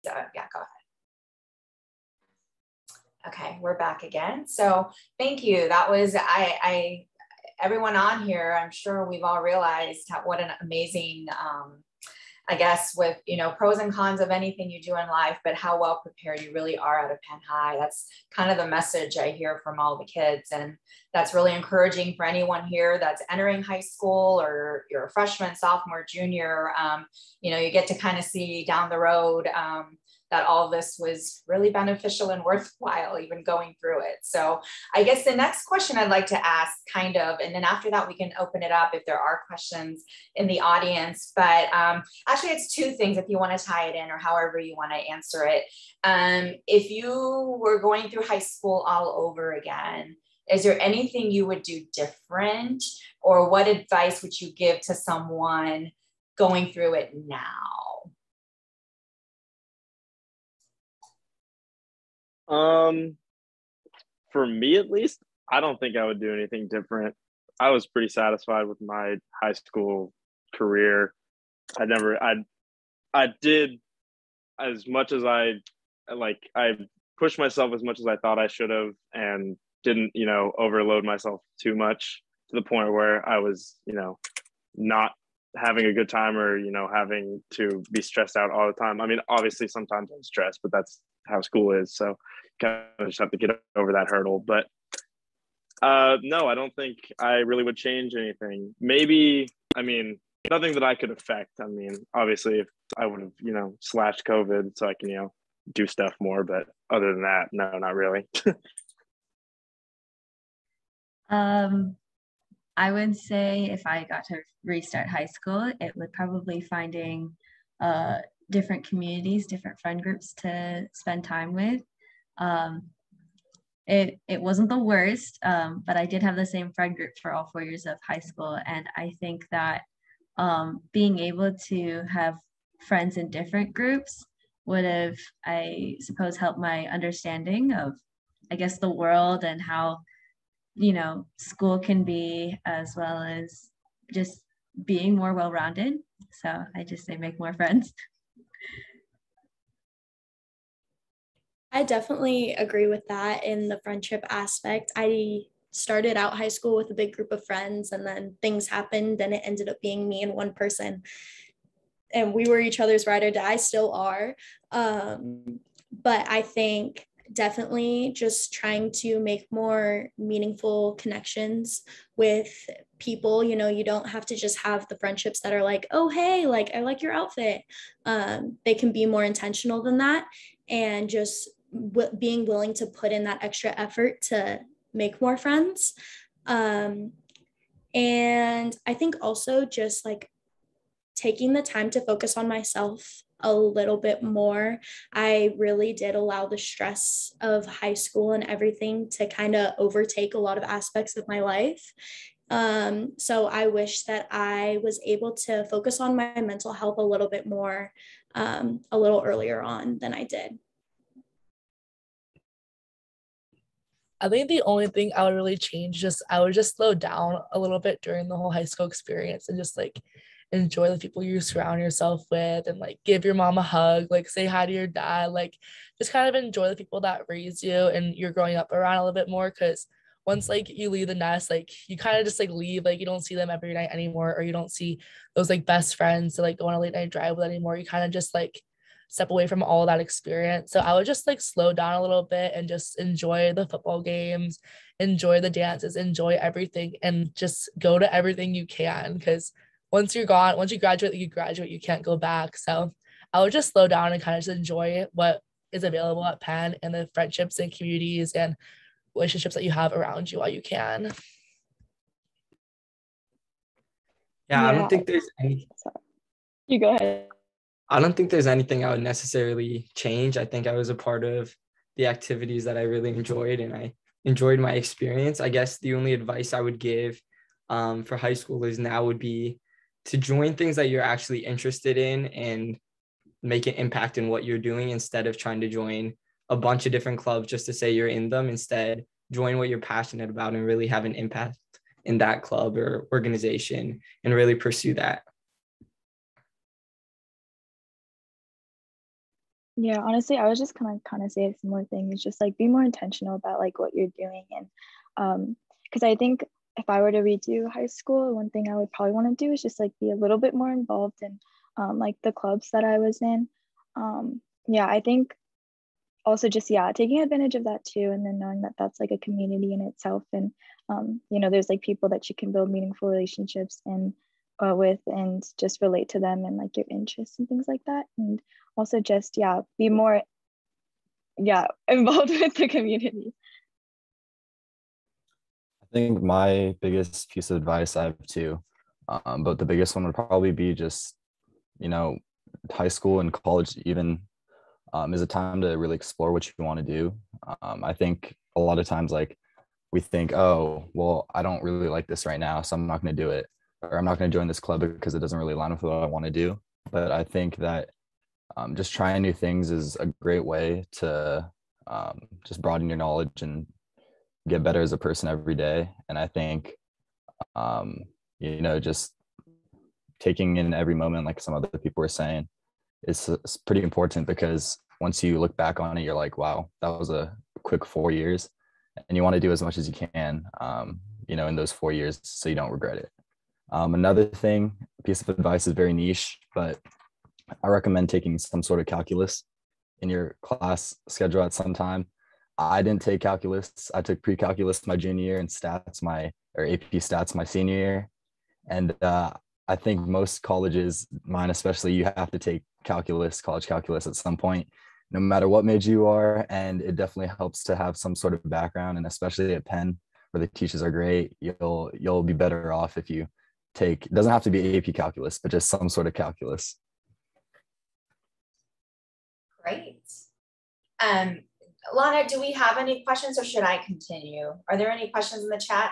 yeah, go ahead. Okay, we're back again. So thank you. That was, everyone on here, I'm sure we've all realized what an amazing, I guess, with, pros and cons of anything you do in life, but how well prepared you really are out of Penn High. That's kind of the message I hear from all the kids. And that's really encouraging for anyone here that's entering high school, or you're a freshman, sophomore, junior. You get to kind of see down the road that all this was really beneficial and worthwhile, even going through it. So I guess the next question I'd like to ask, and then after that, we can open it up if there are questions in the audience. But actually, it's two things if you want to tie it in, or however you want to answer it. If you were going through high school all over again, is there anything you would do different? Or what advice would you give to someone going through it now? For me, at least, I don't think I would do anything different. I was pretty satisfied with my high school career. I did as much as I pushed myself as much as I thought I should have, and didn't, overload myself too much to the point where I was, not having a good time, or, having to be stressed out all the time. I mean, obviously sometimes I'm stressed, but that's how school is. So kind of just have to get over that hurdle. But no, I don't think I really would change anything. Maybe, nothing that I could affect. Obviously if I would have, slashed COVID so I can, do stuff more, but other than that, no, not really. I would say if I got to restart high school, it would probably finding different communities, different friend groups to spend time with. It wasn't the worst, but I did have the same friend group for all 4 years of high school. And I think that being able to have friends in different groups would have, I suppose, helped my understanding of, I guess, the world and how, school can be, as well as just being more well-rounded. So I just say make more friends. I definitely agree with that in the friendship aspect. I started out high school with a big group of friends, and then things happened and it ended up being me and one person. And we were each other's ride or die, still are. But I think definitely just trying to make more meaningful connections with people. You don't have to just have the friendships that are like, oh, hey, like, I like your outfit. They can be more intentional than that, and just being willing to put in that extra effort to make more friends. And I think also just like taking the time to focus on myself a little bit more. I really did allow the stress of high school and everything to kind of overtake a lot of aspects of my life. So I wish that I was able to focus on my mental health a little bit more, a little earlier on than I did. I think the only thing I would really change, I would just slow down a little bit during the whole high school experience, and just like enjoy the people you surround yourself with, and like give your mom a hug, like say hi to your dad, like just kind of enjoy the people that raise you and you're growing up around a little bit more. Because once like you leave the nest, like you kind of just like leave, like you don't see them every night anymore, or you don't see those like best friends to like go on a late night drive with anymore. You kind of just like step away from all that experience. So I would just like slow down a little bit and just enjoy the football games, enjoy the dances, enjoy everything, and just go to everything you can. Because once you graduate, you can't go back. So I would just slow down and kind of just enjoy what is available at Penn, and the friendships and communities and relationships that you have around you while you can. Yeah, I don't think there's any. You go ahead. I don't think there's anything I would necessarily change. I think I was a part of the activities that I really enjoyed, and I enjoyed my experience. I guess the only advice I would give for high schoolers now would be to join things that you're actually interested in and make an impact in what you're doing, instead of trying to join a bunch of different clubs just to say you're in them. Instead, join what you're passionate about and really have an impact in that club or organization, and really pursue that. Yeah, honestly, I was just kind of say a similar thing. It's just like be more intentional about like what you're doing, and because I think if I were to redo high school, one thing I would probably want to do is just like be a little bit more involved in like the clubs that I was in. Yeah, I think also just taking advantage of that too, and then knowing that that's like a community in itself, and there's like people that you can build meaningful relationships and with, and just relate to them and like your interests and things like that, and also just be more involved with the community. I think my biggest piece of advice, I have two, but the biggest one would probably be just, high school and college even is a time to really explore what you want to do. I think a lot of times, like, we think, oh, well, I don't really like this right now, so I'm not going to do it, or I'm not going to join this club because it doesn't really align with what I want to do. But I think that just trying new things is a great way to just broaden your knowledge and get better as a person every day. And I think, just taking in every moment, like some other people were saying, is pretty important, because once you look back on it, you're like, wow, that was a quick 4 years. And you want to do as much as you can, in those 4 years, so you don't regret it. Another piece of advice is very niche, but I recommend taking some sort of calculus in your class schedule at some time. I didn't take calculus. I took pre-calculus my junior year and AP stats my senior year. And I think most colleges, mine especially, you have to take college calculus at some point, no matter what major you are. And it definitely helps to have some sort of background, and especially at Penn, where the teachers are great, you'll be better off if you take, it doesn't have to be AP calculus, but just some sort of calculus. Great. Lana, do we have any questions, or should I continue? Are there any questions in the chat?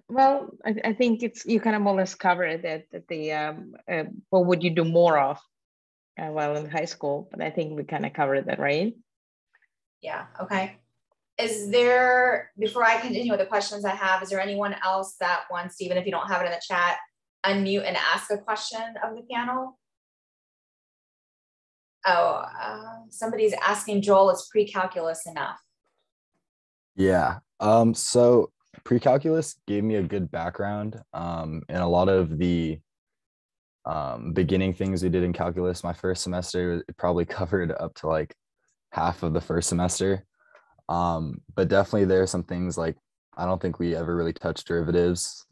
Well, I think you kind of more or less covered it, that the what would you do more of while in high school, but I think we kind of covered that, right? Yeah, okay. Is there, before I continue with the questions I have, is there anyone else that wants, even if you don't have it in the chat, unmute and ask a question of the panel? Oh, somebody's asking, Joel, is pre-calculus enough? Yeah. So pre-calculus gave me a good background in a lot of the beginning things we did in calculus. My first semester, it probably covered up to like half of the first semester. But definitely there are some things like, I don't think we ever really touched derivatives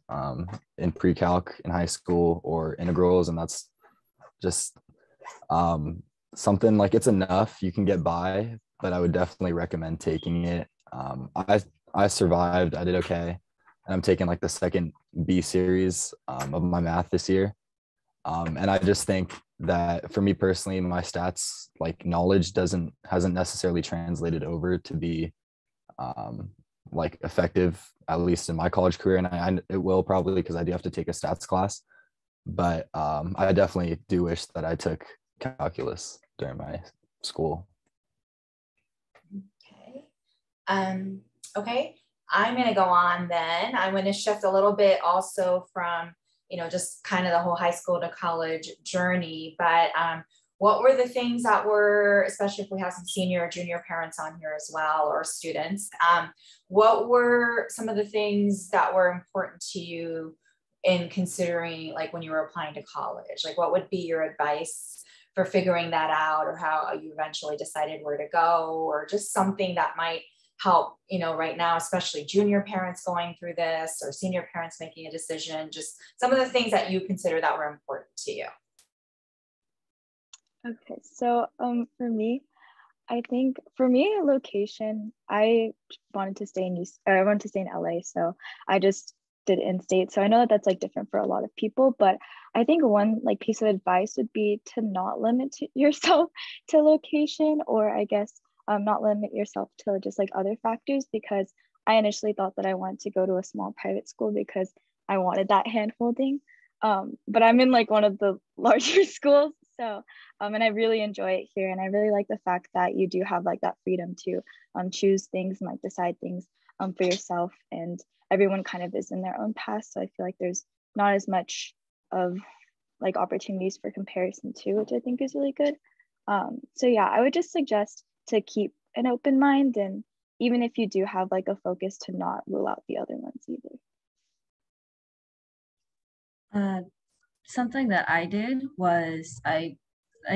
in pre-calc in high school, or integrals, and that's just something like, it's enough, you can get by, but I would definitely recommend taking it. I survived, I did okay, and I'm taking like the second B series of my math this year. And I just think that for me personally, my stats, like, knowledge hasn't necessarily translated over to be like effective, at least in my college career. And it will probably, because I do have to take a stats class, but I definitely do wish that I took calculus during my school. Okay. Okay, I'm going to go on then. I'm going to shift a little bit also from, just kind of the whole high school to college journey. But what were the things that were, especially if we have some senior or junior parents on here as well, or students, what were some of the things that were important to you in considering, like, when you were applying to college? Like, what would be your advice for figuring that out, or how you eventually decided where to go, or just something that might help, right now, especially junior parents going through this, or senior parents making a decision, just some of the things that you consider that were important to you. Okay, so for me, I think for me, location, I wanted to stay in LA, so I just did in-state. So I know that that's like different for a lot of people, but I think one like piece of advice would be to not limit yourself to location, or I guess not limit yourself to just like other factors, because I initially thought that I wanted to go to a small private school because I wanted that hand holding. But I'm in like one of the larger schools. So, and I really enjoy it here. And I really like the fact that you do have like that freedom to choose things and like decide things for yourself. And everyone kind of is in their own path. So I feel like there's not as much of like opportunities for comparison too, which I think is really good. So yeah, I would just suggest to keep an open mind, and even if you do have like a focus, to not rule out the other ones either. Something that I did was I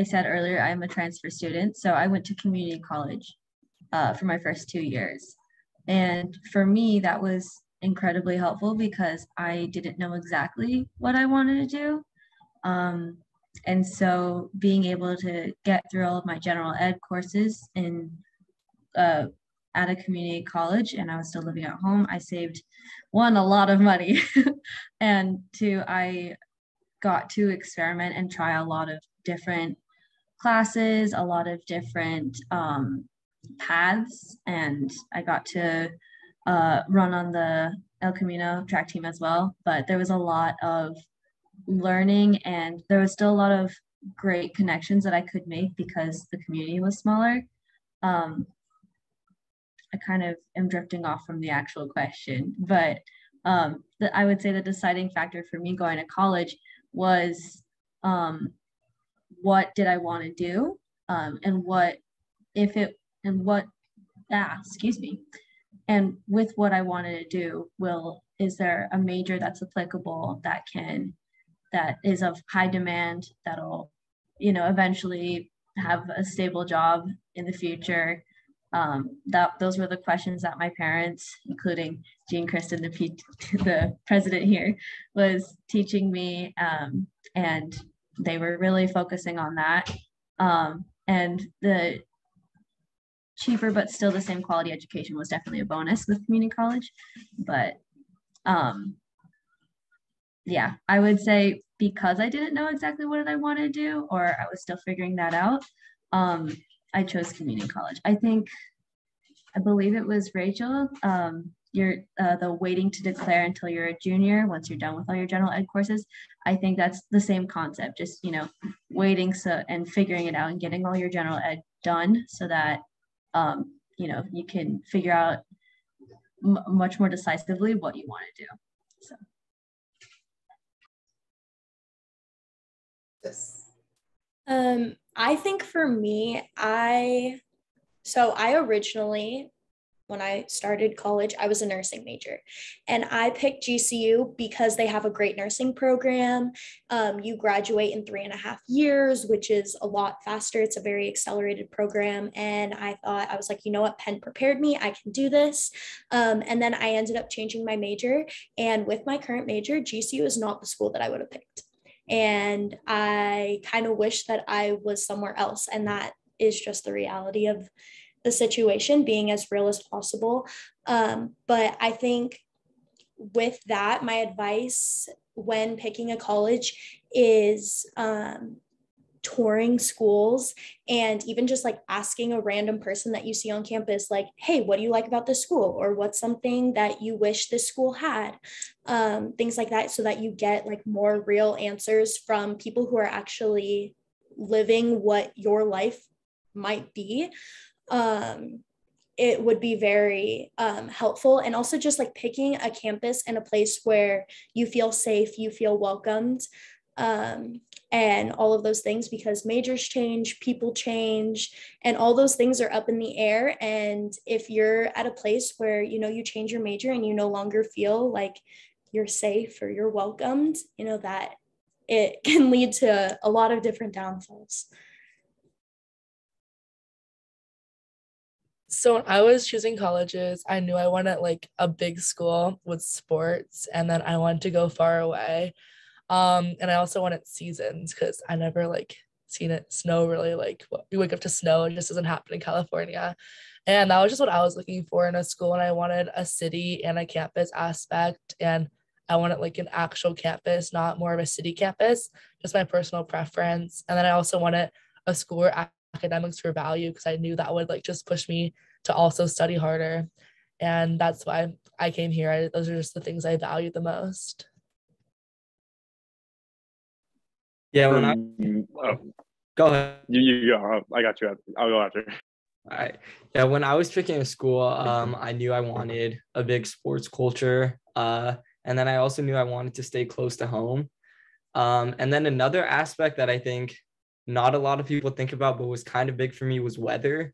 said earlier, I'm a transfer student, so I went to community college for my first 2 years. And for me, that was incredibly helpful because I didn't know exactly what I wanted to do. And so being able to get through all of my general ed courses at a community college, and I was still living at home, I saved a lot of money, and I got to experiment and try a lot of different classes, a lot of different paths, and I got to run on the El Camino track team as well. But there was a lot of learning, and there was still a lot of great connections that I could make because the community was smaller. I kind of am drifting off from the actual question, but I would say the deciding factor for me going to college was what did I want to do, and excuse me, and with what I wanted to do, is there a major that's applicable that is of high demand, that'll, eventually have a stable job in the future. Those were the questions that my parents, including Jean Kristen, the president here, was teaching me, and they were really focusing on that. And the cheaper but still the same quality education was definitely a bonus with community college. But yeah, I would say because I didn't know exactly what did I want to do, or I was still figuring that out, I chose community college. I believe it was Rachel, you're the waiting to declare until you're a junior once you're done with all your general ed courses. I think that's the same concept, just waiting and figuring it out and getting all your general ed done so that you can figure out much more decisively what you want to do. So I think for me, I originally, when I started college, I was a nursing major, and I picked GCU because they have a great nursing program. You graduate in 3.5 years, which is a lot faster. It's a very accelerated program. And I was like, you know what, Penn prepared me, I can do this. And then I ended up changing my major. And with my current major, GCU is not the school that I would have picked. And I kind of wish that I was somewhere else. And that is just the reality of the situation, being as real as possible. But I think with that, my advice when picking a college is touring schools, and even just like asking a random person that you see on campus, like, hey, what do you like about this school? Or what's something that you wish this school had? Things like that, so that you get like more real answers from people who are actually living what your life might be. It would be very helpful. And also just like picking a campus and a place where you feel safe, you feel welcomed, and all of those things, because majors change, people change, and all those things are up in the air. And if you're at a place where, you change your major and you no longer feel like you're safe or you're welcomed, that it can lead to a lot of different downfalls. So when I was choosing colleges, I knew I wanted like a big school with sports, and then I wanted to go far away. And I also wanted seasons because I never like seen it snow really. Like we wake up to snow, it just doesn't happen in California. And that was just what I was looking for in a school. And I wanted a city and a campus aspect. And I wanted like an actual campus, not more of a city campus, just my personal preference. And then I also wanted a school where academics were valued, because I knew that would like just push me to also study harder. And that's why I came here. Those are just the things I value the most. Yeah, when I go ahead. You go. I got you. I'll go after. All right. Yeah, when I was picking a school, I knew I wanted a big sports culture. And then I also knew I wanted to stay close to home. And then another aspect that I think not a lot of people think about, but was kind of big for me was weather.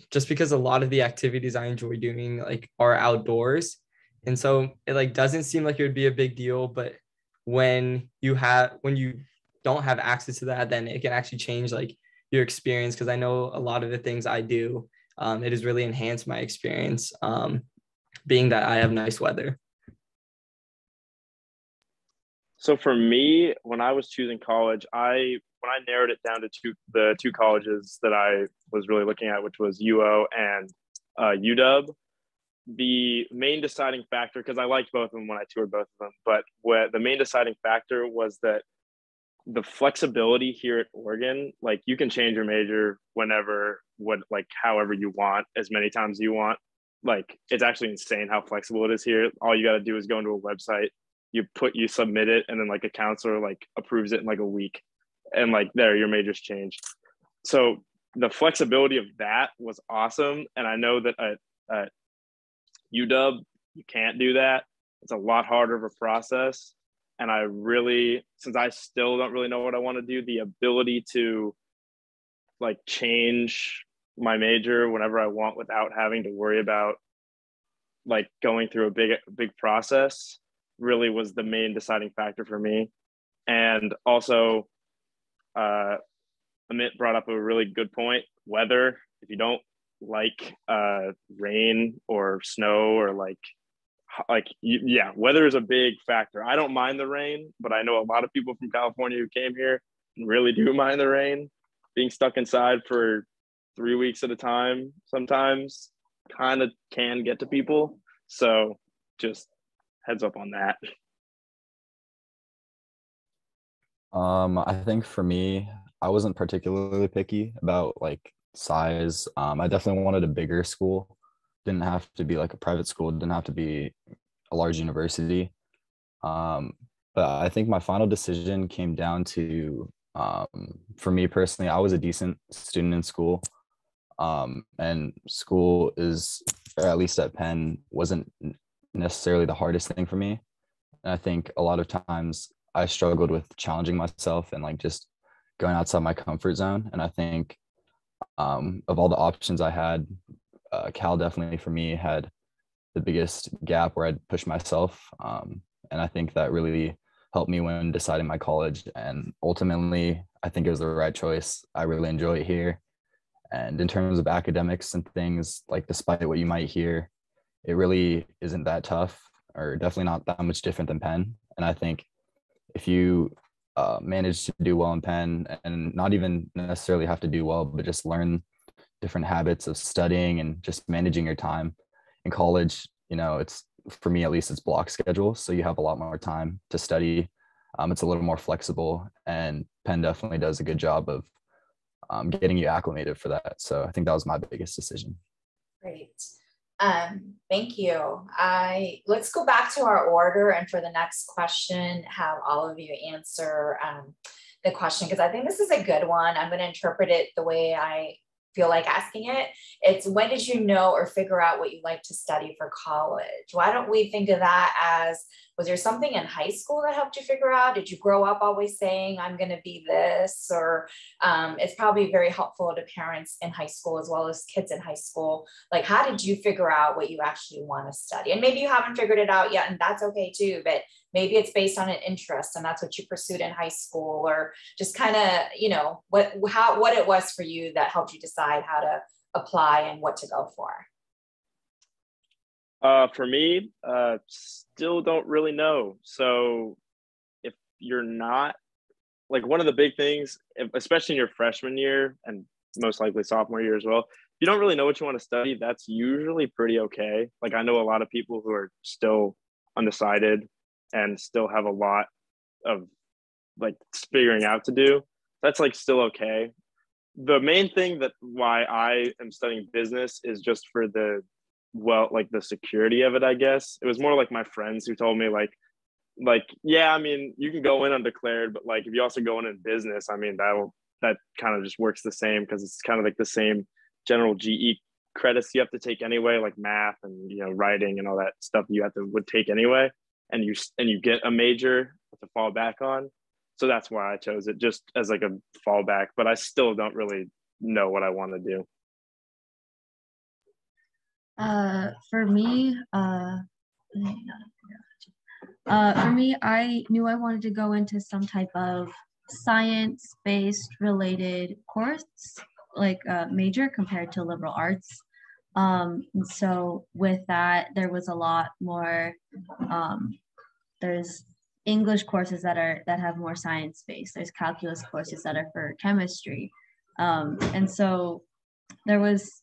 Just because a lot of the activities I enjoy doing like are outdoors. And so it like doesn't seem like it would be a big deal, but when you don't have access to that, then it can actually change like your experience. Cause I know a lot of the things I do, it has really enhanced my experience, being that I have nice weather. So for me, when I was choosing college, when I narrowed it down to the two colleges that I was really looking at, which was UO and UW, the main deciding factor, because I liked both of them when I toured both of them, but the main deciding factor was that the flexibility here at Oregon, like you can change your major whenever, however you want, as many times as you want. Like it's actually insane how flexible it is here. All you got to do is go into a website, you submit it, and then like a counselor like approves it in like a week, and like there your major's changed. So the flexibility of that was awesome. And I know that at UW you can't do that. It's a lot harder of a process. And I really, since I still don't really know what I want to do, the ability to like change my major whenever I want without having to worry about like going through a big process really was the main deciding factor for me. And also, Amit brought up a really good point. Weather, if you don't like rain or snow or weather is a big factor. I don't mind the rain, but I know a lot of people from California who came here really do mind the rain. Being stuck inside for 3 weeks at a time sometimes kind of can get to people. So just heads up on that. I think for me, I wasn't particularly picky about like size. I definitely wanted a bigger school. Didn't have to be like a private school, didn't have to be a large university. But I think my final decision came down to, for me personally, I was a decent student in school. And school is, or at least at Penn, wasn't necessarily the hardest thing for me. And I think a lot of times I struggled with challenging myself and like just going outside my comfort zone. And I think of all the options I had, Cal definitely for me had the biggest gap where I'd push myself. And I think that really helped me when deciding my college. And ultimately, I think it was the right choice. I really enjoy it here. And in terms of academics and things, like despite what you might hear, it really isn't that tough, or definitely not that much different than Penn. And I think if you manage to do well in Penn, and not even necessarily have to do well, but just learn different habits of studying and just managing your time in college, it's, for me at least, it's block schedule. So you have a lot more time to study. It's a little more flexible, and Penn definitely does a good job of getting you acclimated for that. So I think that was my biggest decision. Great. Thank you. Let's go back to our order, and for the next question, have all of you answer the question, because I think this is a good one. I'm going to interpret it the way I feel like asking it. It's, when did you know or figure out what you like to study for college? Why don't we think of that as, was there something in high school that helped you figure out? Did you grow up always saying, I'm going to be this? Or it's probably very helpful to parents in high school as well as kids in high school. Like, how did you figure out what you actually want to study? And maybe you haven't figured it out yet, and that's okay too, but maybe it's based on an interest and that's what you pursued in high school, or just kind of, what it was for you that helped you decide how to apply and what to go for. For me, still don't really know. So if you're not, like, one of the big things, especially in your freshman year and most likely sophomore year as well, if you don't really know what you want to study, that's usually pretty okay. Like, I know a lot of people who are still undecided and still have a lot of like figuring out to do. That's like still okay. The main thing that why I am studying business is just for the security of it, I guess. It was more like my friends who told me like, yeah, I mean, you can go in undeclared, but like if you also go in business, I mean, that kind of just works the same, because it's kind of like the same general GE credits you have to take anyway, like math and writing and all that stuff would take anyway, and you get a major to fall back on. So that's why I chose it, just as like a fallback, but I still don't really know what I want to do. For me, I knew I wanted to go into some type of science-based related course, like major compared to liberal arts. And so with that, there was a lot more, there's English courses that have more science-based. There's calculus courses that are for chemistry. And so there was,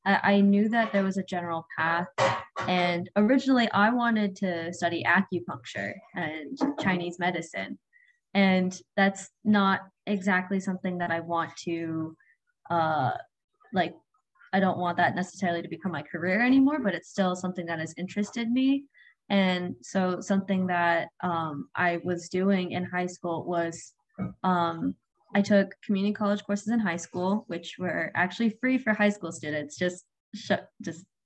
I knew that there was a general path, and originally I wanted to study acupuncture and Chinese medicine, and that's not exactly something that I want to like, I don't want that necessarily to become my career anymore, but it's still something that has interested me. And so something that I was doing in high school was I took community college courses in high school, which were actually free for high school students. Just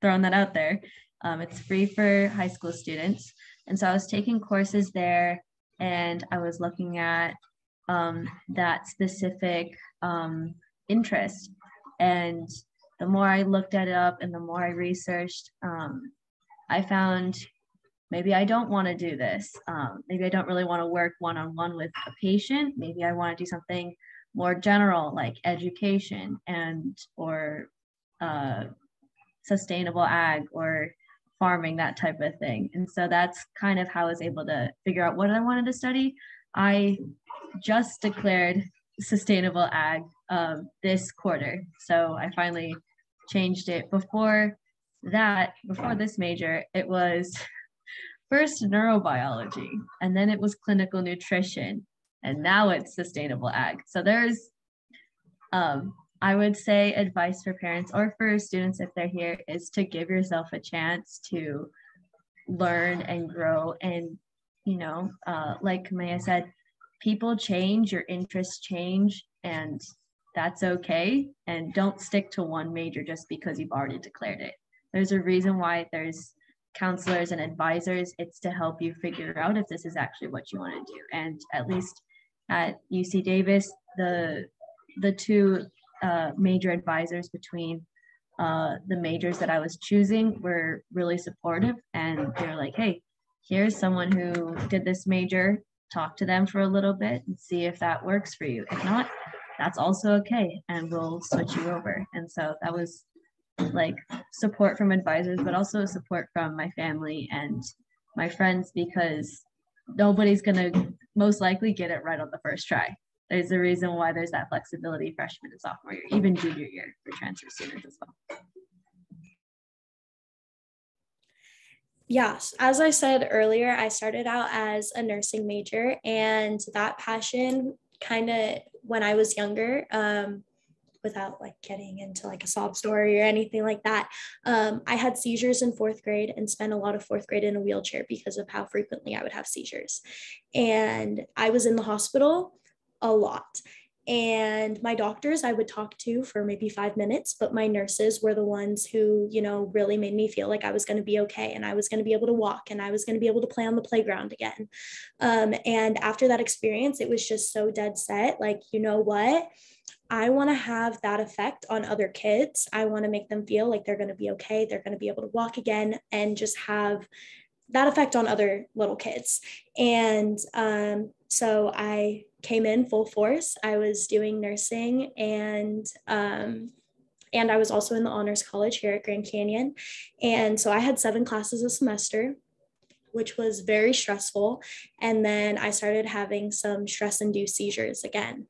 throwing that out there. It's free for high school students. And so I was taking courses there, and I was looking at that specific interest. And the more I looked at it up and the more I researched, I found maybe I don't want to do this. Maybe I don't really want to work one-on-one with a patient. Maybe I want to do something more general, like education or sustainable ag or farming, that type of thing. And so that's kind of how I was able to figure out what I wanted to study. I just declared sustainable ag this quarter. So I finally changed it. Before this major, it was first neurobiology, and then it was clinical nutrition, and now it's sustainable ag. So there's, I would say advice for parents or for students if they're here is to give yourself a chance to learn and grow. And, like Maya said, people change, your interests change, and that's okay. And don't stick to one major just because you've already declared it. There's a reason why there's counselors and advisors. It's to help you figure out if this is actually what you want to do. And at least at UC Davis, the two major advisors between the majors that I was choosing were really supportive, and they're like, hey, here's someone who did this major, talk to them for a little bit and see if that works for you. If not, that's also okay, and we'll switch you over. And so that was like support from advisors, but also support from my family and my friends, because nobody's going to most likely get it right on the first try. There's a reason why there's that flexibility freshman and sophomore year, even junior year for transfer students as well. Yes, as I said earlier, I started out as a nursing major, and that passion kind of, when I was younger, without like getting into like a sob story or anything like that, I had seizures in 4th grade and spent a lot of 4th grade in a wheelchair because of how frequently I would have seizures. And I was in the hospital a lot. And my doctors I would talk to for maybe 5 minutes, but my nurses were the ones who, really made me feel like I was going to be okay, and I was going to be able to walk, and I was going to be able to play on the playground again. And after that experience, it was just so dead set, like, you know what? I want to have that effect on other kids. I want to make them feel like they're going to be okay. They're going to be able to walk again, and just have that effect on other little kids. And so I came in full force. I was doing nursing, and I was also in the honors college here at Grand Canyon. And so I had 7 classes a semester, which was very stressful. And then I started having some stress-induced seizures again.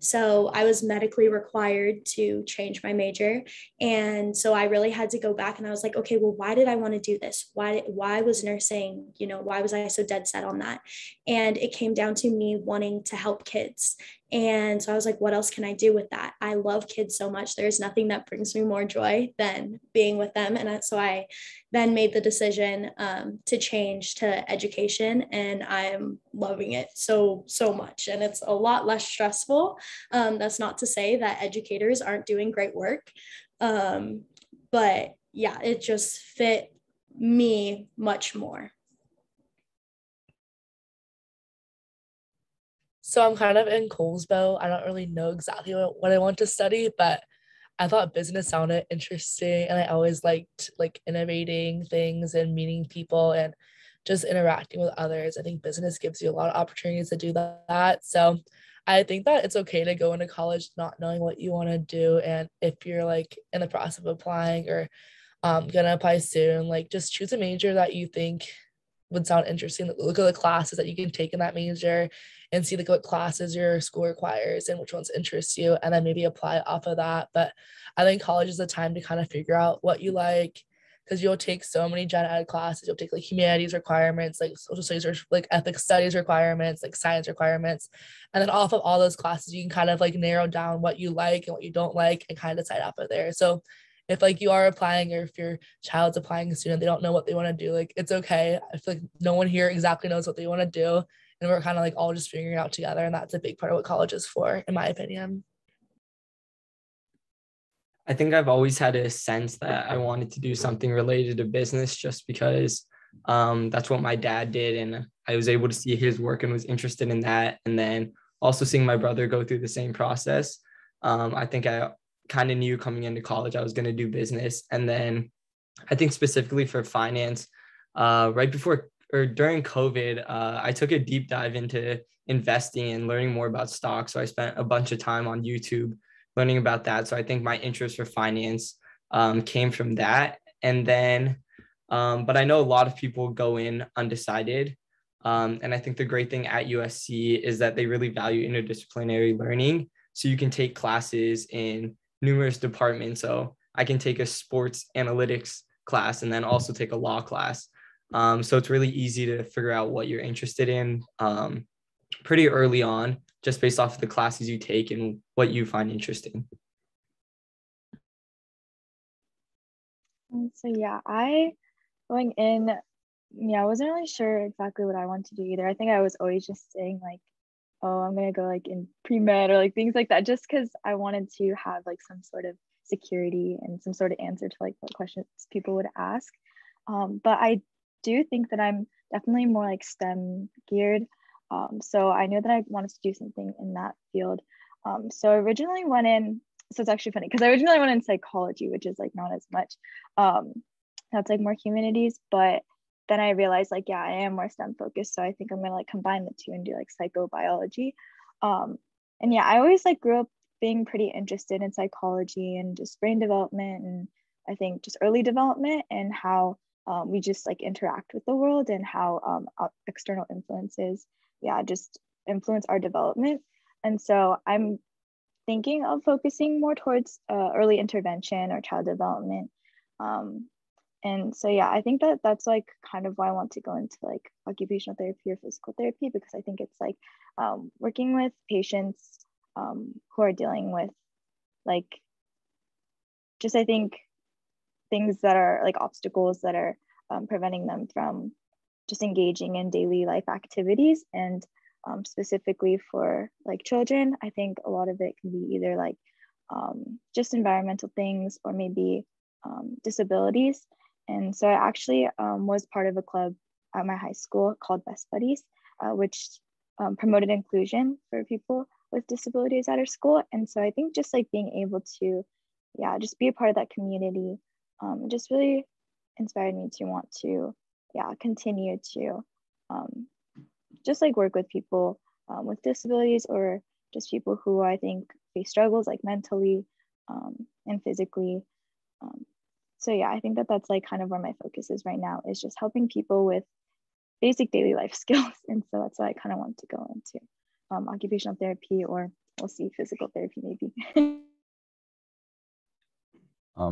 So I was medically required to change my major. And so I really had to go back, and I was like, okay, well, why did I want to do this? Why was nursing, why was I so dead set on that? And it came down to me wanting to help kids. And so I was like, what else can I do with that? I love kids so much. There's nothing that brings me more joy than being with them. And so I then made the decision to change to education, and I'm loving it so much. And it's a lot less stressful. That's not to say that educators aren't doing great work. But yeah, it just fit me much more. So I'm kind of in Colesbo. I don't really know exactly what I want to study, but I thought business sounded interesting, and I always liked like innovating things and meeting people and just interacting with others. I think business gives you a lot of opportunities to do that. So I think that it's okay to go into college not knowing what you want to do. And if you're like in the process of applying or gonna apply soon, like just choose a major that you think would sound interesting. Look at the classes that you can take in that major and see like what classes your school requires and which ones interest you, and then maybe apply off of that. But I think college is the time to kind of figure out what you like, because you'll take so many gen ed classes. You'll take like humanities requirements, like social studies, or like ethics studies requirements, like science requirements. And then off of all those classes, you can kind of like narrow down what you like and what you don't like and kind of decide off of there. So if like you are applying, or if your child's applying soon, they don't know what they want to do, like it's okay. I feel like no one here exactly knows what they want to do. And we're kind of like all just figuring it out together. And that's a big part of what college is for, in my opinion. I think I've always had a sense that I wanted to do something related to business, just because that's what my dad did. And I was able to see his work and was interested in that. And then also seeing my brother go through the same process. I think I kind of knew coming into college I was going to do business. And then I think specifically for finance, right before or during COVID, I took a deep dive into investing and learning more about stocks. So I spent a bunch of time on YouTube learning about that. So I think my interest for finance came from that. And then, but I know a lot of people go in undecided. And I think the great thing at USC is that they really value interdisciplinary learning. So you can take classes in numerous departments. So I can take a sports analytics class and then also take a law class. So it's really easy to figure out what you're interested in pretty early on, just based off of the classes you take and what you find interesting. So yeah, I wasn't really sure exactly what I wanted to do either. I think I was always just saying like, oh, I'm gonna go like in pre-med or like things like that, just because I wanted to have like some sort of security and some sort of answer to like what questions people would ask. But I do think that I'm definitely more like STEM geared. So I knew that I wanted to do something in that field. So I originally went in, so it's actually funny because I originally went in psychology, which is like not as much. That's like more humanities, but then I realized like, yeah, I am more STEM focused. So I think I'm gonna like combine the two and do like psychobiology. And yeah, I always like grew up being pretty interested in psychology and just brain development, and I think just early development and how we just like interact with the world, and how external influences, yeah, just influence our development. And so I'm thinking of focusing more towards early intervention or child development. And so, yeah, I think that that's like kind of why I want to go into like occupational therapy or physical therapy, because I think it's like working with patients who are dealing with like, just I think things that are like obstacles that are preventing them from just engaging in daily life activities. And specifically for like children, I think a lot of it can be either like just environmental things or maybe disabilities. And so I actually was part of a club at my high school called Best Buddies, which promoted inclusion for people with disabilities at our school. And so I think just like being able to, yeah, just be a part of that community just really inspired me to want to, yeah, continue to just like work with people with disabilities, or just people who I think face struggles like mentally and physically. So yeah, I think that that's like kind of where my focus is right now, is just helping people with basic daily life skills. And so that's why I kind of want to go into occupational therapy, or we'll see, physical therapy maybe.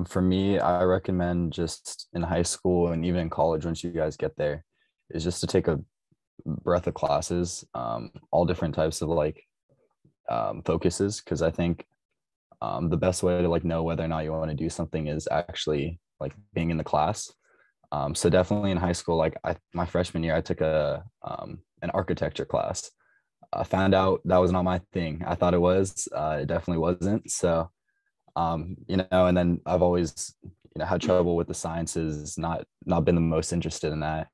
For me, I recommend just in high school and even in college, once you guys get there, is just to take a breadth of classes, all different types of like focuses, because I think the best way to like know whether or not you want to do something is actually like being in the class. So definitely in high school, like my freshman year, I took an architecture class. I found out that was not my thing. I thought it was. It definitely wasn't. So and then I've always had trouble with the sciences, not been the most interested in that.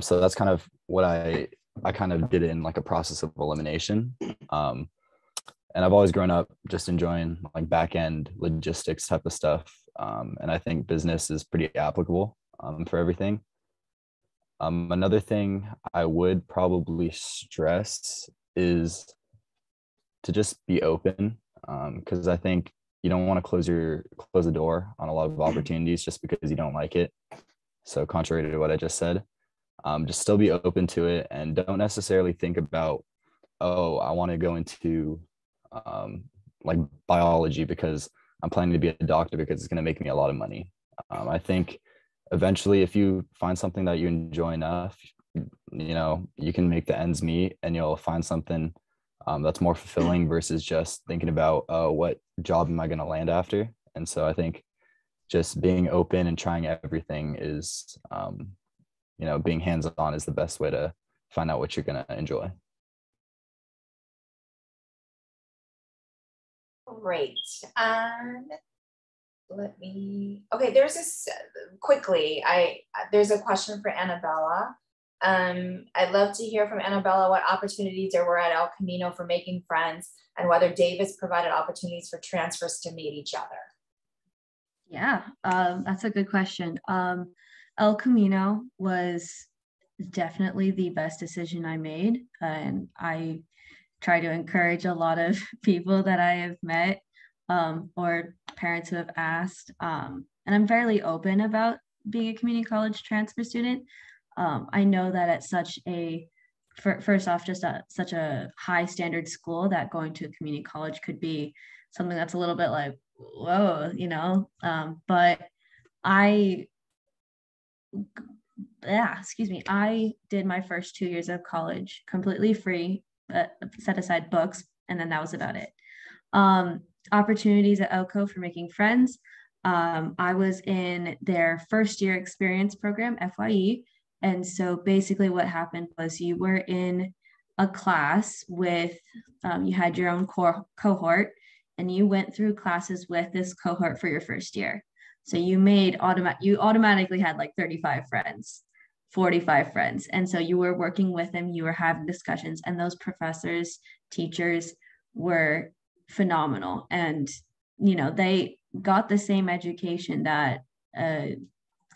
So that's kind of what I I kind of did it in like a process of elimination. And I've always grown up just enjoying like back end logistics type of stuff. And I think business is pretty applicable for everything. Another thing I would probably stress is to just be open, because I think you don't want to close the door on a lot of opportunities just because you don't like it. So contrary to what I just said, just still be open to it, and don't necessarily think about, oh, I want to go into like biology because I'm planning to be a doctor because it's going to make me a lot of money. I think eventually, if you find something that you enjoy enough, you can make the ends meet, and you'll find something that's more fulfilling versus just thinking about, oh, what job am I going to land after? And so I think just being open and trying everything is, being hands-on is the best way to find out what you're going to enjoy. Great. Okay, there's this quickly, there's a question for Annabella. I'd love to hear from Annabella what opportunities there were at El Camino for making friends, and whether Davis provided opportunities for transfers to meet each other. Yeah, that's a good question. El Camino was definitely the best decision I made, and I try to encourage a lot of people that I have met or parents who have asked. And I'm fairly open about being a community college transfer student. I know that at such a, first off, just such a high standard school, that going to a community college could be something that's a little bit like, whoa, but I did my first 2 years of college completely free, set aside books, and then that was about it. Opportunities at Elko for making friends. I was in their first year experience program, FYE. And so basically what happened was you were in a class with, you had your own cohort, and you went through classes with this cohort for your first year. So you automatically had like 35 friends, 45 friends. And so you were working with them, you were having discussions, and those professors, teachers were phenomenal. And, they got the same education that a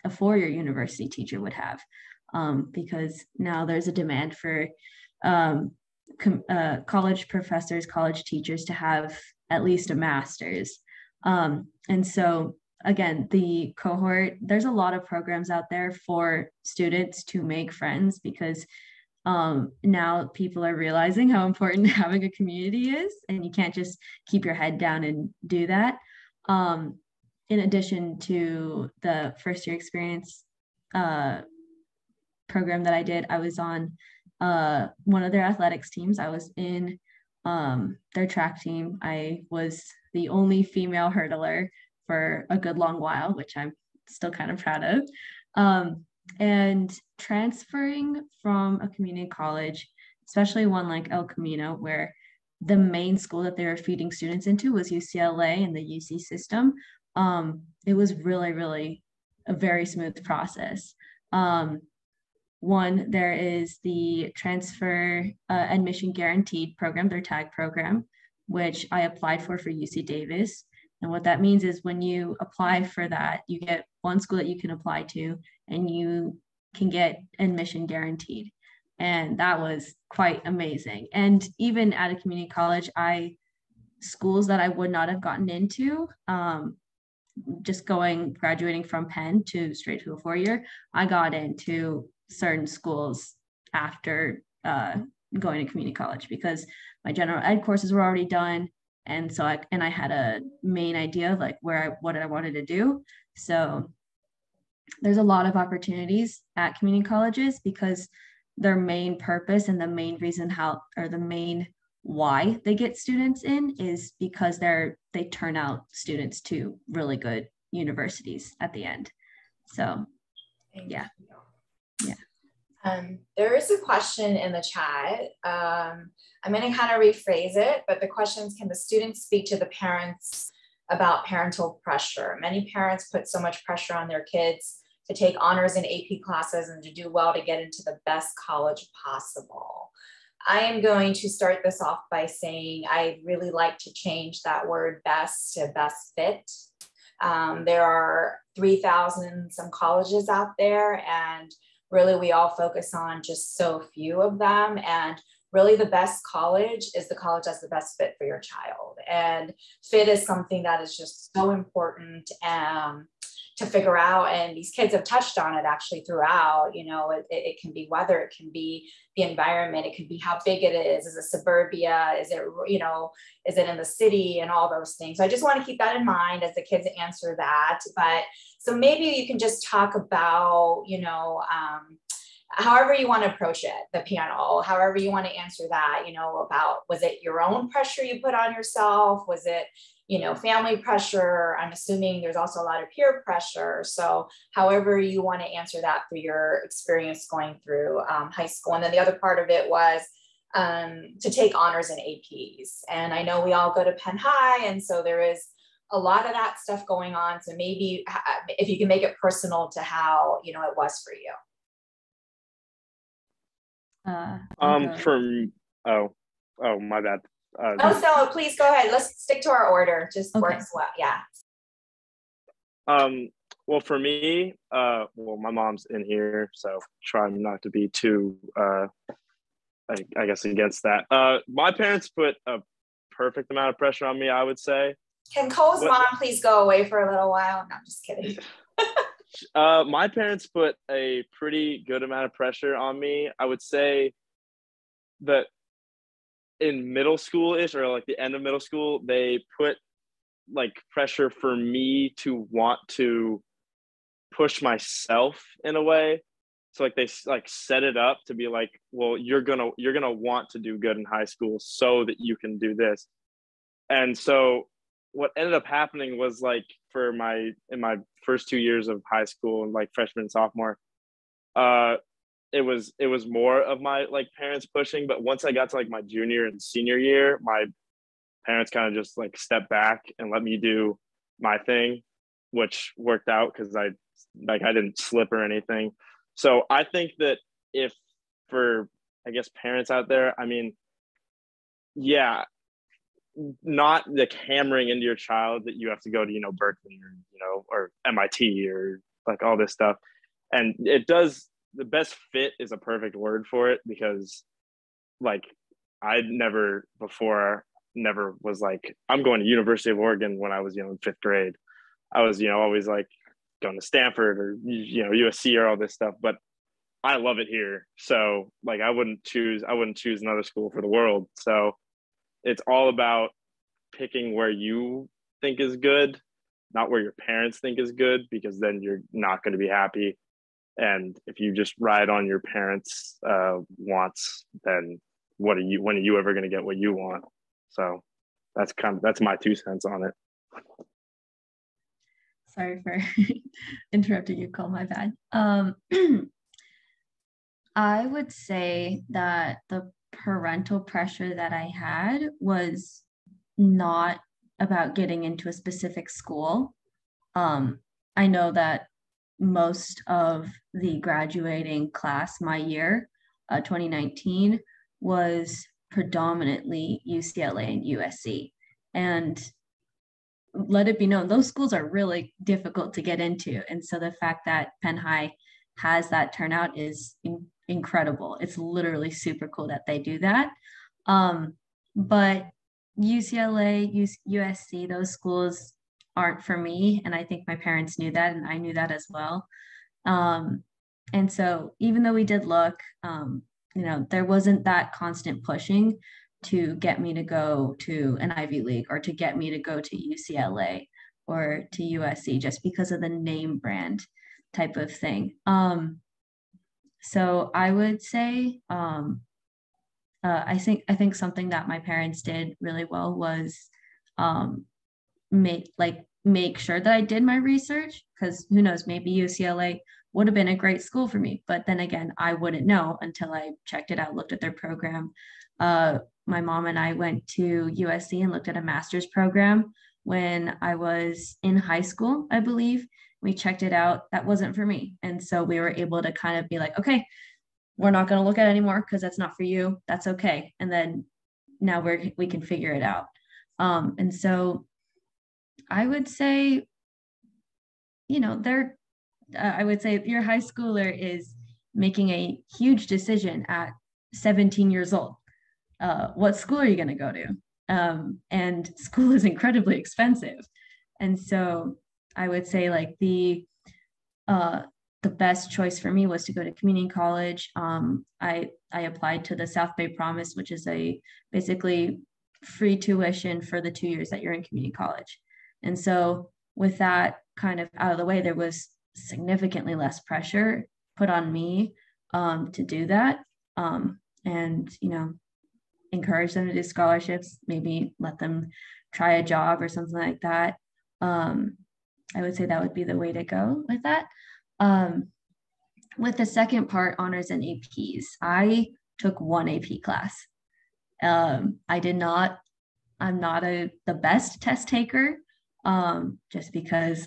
four-year university teacher would have, because now there's a demand for college professors, college teachers to have at least a master's. And so again, the cohort, there's a lot of programs out there for students to make friends, because now people are realizing how important having a community is, and you can't just keep your head down and do that. In addition to the first year experience program that I did, I was on one of their athletics teams. I was in their track team. I was the only female hurdler for a good long while, which I'm still kind of proud of. And transferring from a community college, especially one like El Camino, where the main school that they were feeding students into was UCLA and the UC system, it was really, really a very smooth process. One, there is the transfer admission guaranteed program, their TAG program, which I applied for UC Davis. And what that means is when you apply for that, you get one school that you can apply to, and you can get admission guaranteed. And that was quite amazing. And even at a community college, schools that I would not have gotten into, just graduating from Penn straight to a 4-year, I got into certain schools after going to community college, because my general ed courses were already done. And so I had a main idea of like what I wanted to do. So there's a lot of opportunities at community colleges, because their main purpose and the main reason the main why they get students in is because they turn out students to really good universities at the end. So yeah. There is a question in the chat. I'm going to kind of rephrase it, but the question is, can the students speak to the parents about parental pressure? Many parents put so much pressure on their kids to take honors in AP classes, and to do well to get into the best college possible. I am going to start this off by saying I really like to change that word best to best fit. There are 3,000 some colleges out there, and really we all focus on just so few of them. And really the best college is the college that's the best fit for your child. And fit is something that is just so important to figure out. And these kids have touched on it actually throughout. You know, it can be weather, it can be the environment, it can be how big it is it suburbia, is it, you know, is it in the city, and all those things. So I just want to keep that in mind as the kids answer that. But so maybe you can just talk about, you know, however you want to approach it, the panel, however you want to answer that, you know, about, was it your own pressure you put on yourself? Was it, you know, family pressure? I'm assuming there's also a lot of peer pressure. So however you want to answer that for your experience going through high school. And then the other part of it was to take honors in APs. And I know we all go to Penn High, and so there is a lot of that stuff going on. So maybe if you can make it personal to how, you know, it was for you. My bad. So please go ahead. Let's stick to our order. Just okay. Works well. Yeah. Well, for me, well, my mom's in here, so trying not to be too, I guess, against that. My parents put a perfect amount of pressure on me, I would say. Can Cole's mom please go away for a little while? No, I'm just kidding. My parents put a pretty good amount of pressure on me. I would say that in middle school-ish, or like the end of middle school, they put like pressure for me to want to push myself in a way. So like they like set it up to be like, well, you're gonna want to do good in high school so that you can do this. And so what ended up happening was, like, in my first 2 years of high school, and like freshman and sophomore, it was more of my like parents pushing. But once I got to like my junior and senior year, my parents kind of just like stepped back and let me do my thing, which worked out because I didn't slip or anything. So I think that if, for, I guess, parents out there, I mean, yeah, not like hammering into your child that you have to go to, you know, Berkeley or, you know, or MIT or like all this stuff. And it does, the best fit is a perfect word for it, because like I never was like, I'm going to University of Oregon when I was, you know, in 5th grade. I was, you know, always like going to Stanford or, you know, USC or all this stuff, but I love it here. So like I wouldn't choose another school for the world. So it's all about picking where you think is good, not where your parents think is good, because then you're not going to be happy. And if you just ride on your parents' wants, then when are you ever going to get what you want? So that's my 2 cents on it. Sorry for interrupting you, Cole, my bad. I would say that the parental pressure that I had was not about getting into a specific school. I know that most of the graduating class my year, 2019, was predominantly UCLA and USC. And let it be known, those schools are really difficult to get into. And so the fact that Penn High has that turnout is incredible. It's literally super cool that they do that. But UCLA, USC, those schools aren't for me. And I think my parents knew that, and I knew that as well. And so even though we did look, you know, there wasn't that constant pushing to get me to go to an Ivy League or to get me to go to UCLA or to USC just because of the name brand type of thing. So I would say, I think something that my parents did really well was make sure that I did my research, because who knows, maybe UCLA would have been a great school for me. But then again, I wouldn't know until I checked it out, looked at their program. My mom and I went to USC and looked at a master's program, when I was in high school, I believe. We checked it out. That wasn't for me. And so we were able to kind of be like, okay, we're not going to look at it anymore because that's not for you. That's okay. And then now we can figure it out. And so I would say, I would say if your high schooler is making a huge decision at 17 years old, what school are you going to go to? And school is incredibly expensive. And so I would say like the best choice for me was to go to community college. I applied to the South Bay Promise, which is a basically free tuition for the 2 years that you're in community college. And so with that kind of out of the way, there was significantly less pressure put on me to do that. And, encourage them to do scholarships, maybe let them try a job or something like that. I would say that would be the way to go with that. With the second part, honors and APs, I took one AP class. I'm not the best test taker, just because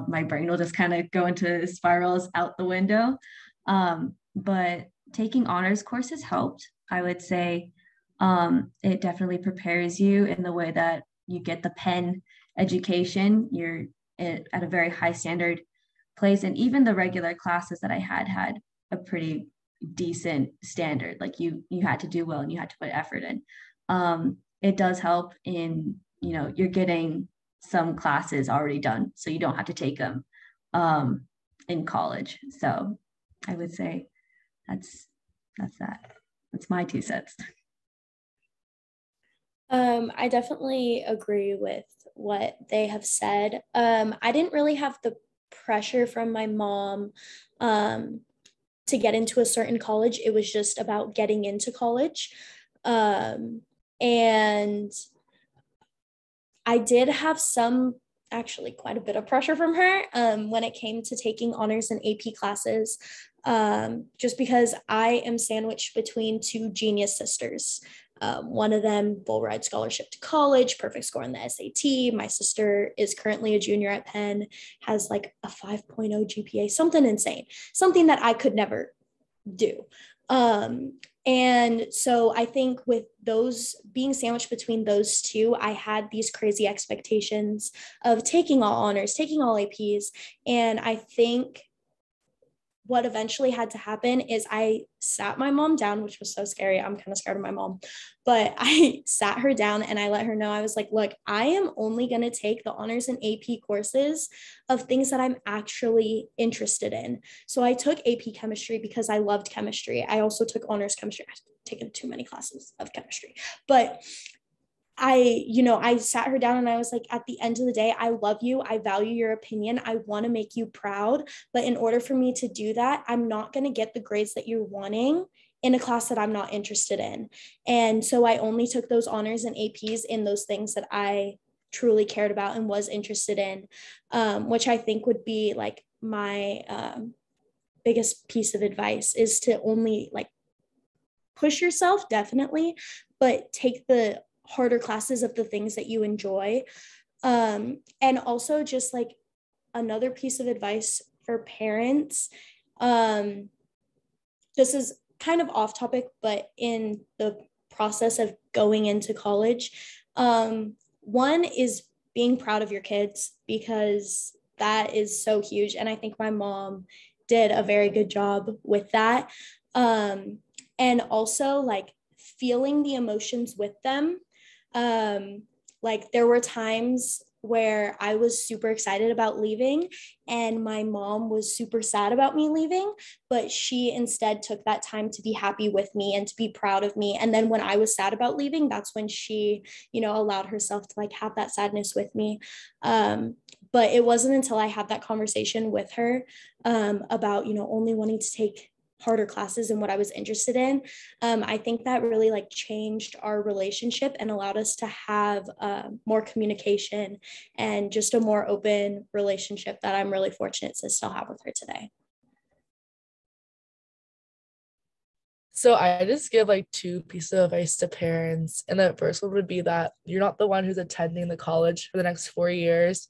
my brain will just kind of go into spirals out the window. But taking honors courses helped. I would say it definitely prepares you in the way that you get the Penn education. You're at a very high standard place. And even the regular classes that I had a pretty decent standard. Like you had to do well and you had to put effort in. It does help in, you're getting some classes already done, so you don't have to take them in college. So I would say that's that. That's my 2 cents. I definitely agree with what they have said. I didn't really have the pressure from my mom to get into a certain college. It was just about getting into college. And I did have actually quite a bit of pressure from her when it came to taking honors and AP classes, just because I am sandwiched between 2 genius sisters. One of them bull ride scholarship to college, perfect score on the SAT. My sister is currently a junior at Penn, has like a 5.0 GPA, something insane, something that I could never do. And so I think with those being sandwiched between those 2, I had these crazy expectations of taking all honors, taking all APs. And I think what eventually had to happen is I sat my mom down, which was so scary. I'm kind of scared of my mom, but I sat her down and I let her know, I was like, look, I am only going to take the honors and AP courses of things that I'm actually interested in. So I took AP chemistry because I loved chemistry. I also took honors chemistry. I've taken too many classes of chemistry, but I sat her down and I was like, at the end of the day, I love you. I value your opinion. I want to make you proud. But in order for me to do that, I'm not going to get the grades that you're wanting in a class that I'm not interested in. And so I only took those honors and APs in those things that I truly cared about and was interested in, which I think would be like my biggest piece of advice is to only like push yourself, definitely, but take the harder classes of the things that you enjoy. And also just like another piece of advice for parents, this is kind of off topic, but in the process of going into college, one is being proud of your kids, because that is so huge. And I think my mom did a very good job with that. And also like feeling the emotions with them. Like there were times where I was super excited about leaving and my mom was super sad about me leaving, but she instead took that time to be happy with me and to be proud of me. And then when I was sad about leaving, that's when she, allowed herself to like have that sadness with me. But it wasn't until I had that conversation with her about, only wanting to take harder classes and what I was interested in. I think that really like changed our relationship and allowed us to have more communication and just a more open relationship that I'm really fortunate to still have with her today. So I just give like two pieces of advice to parents. And the first one would be that you're not the one who's attending the college for the next 4 years.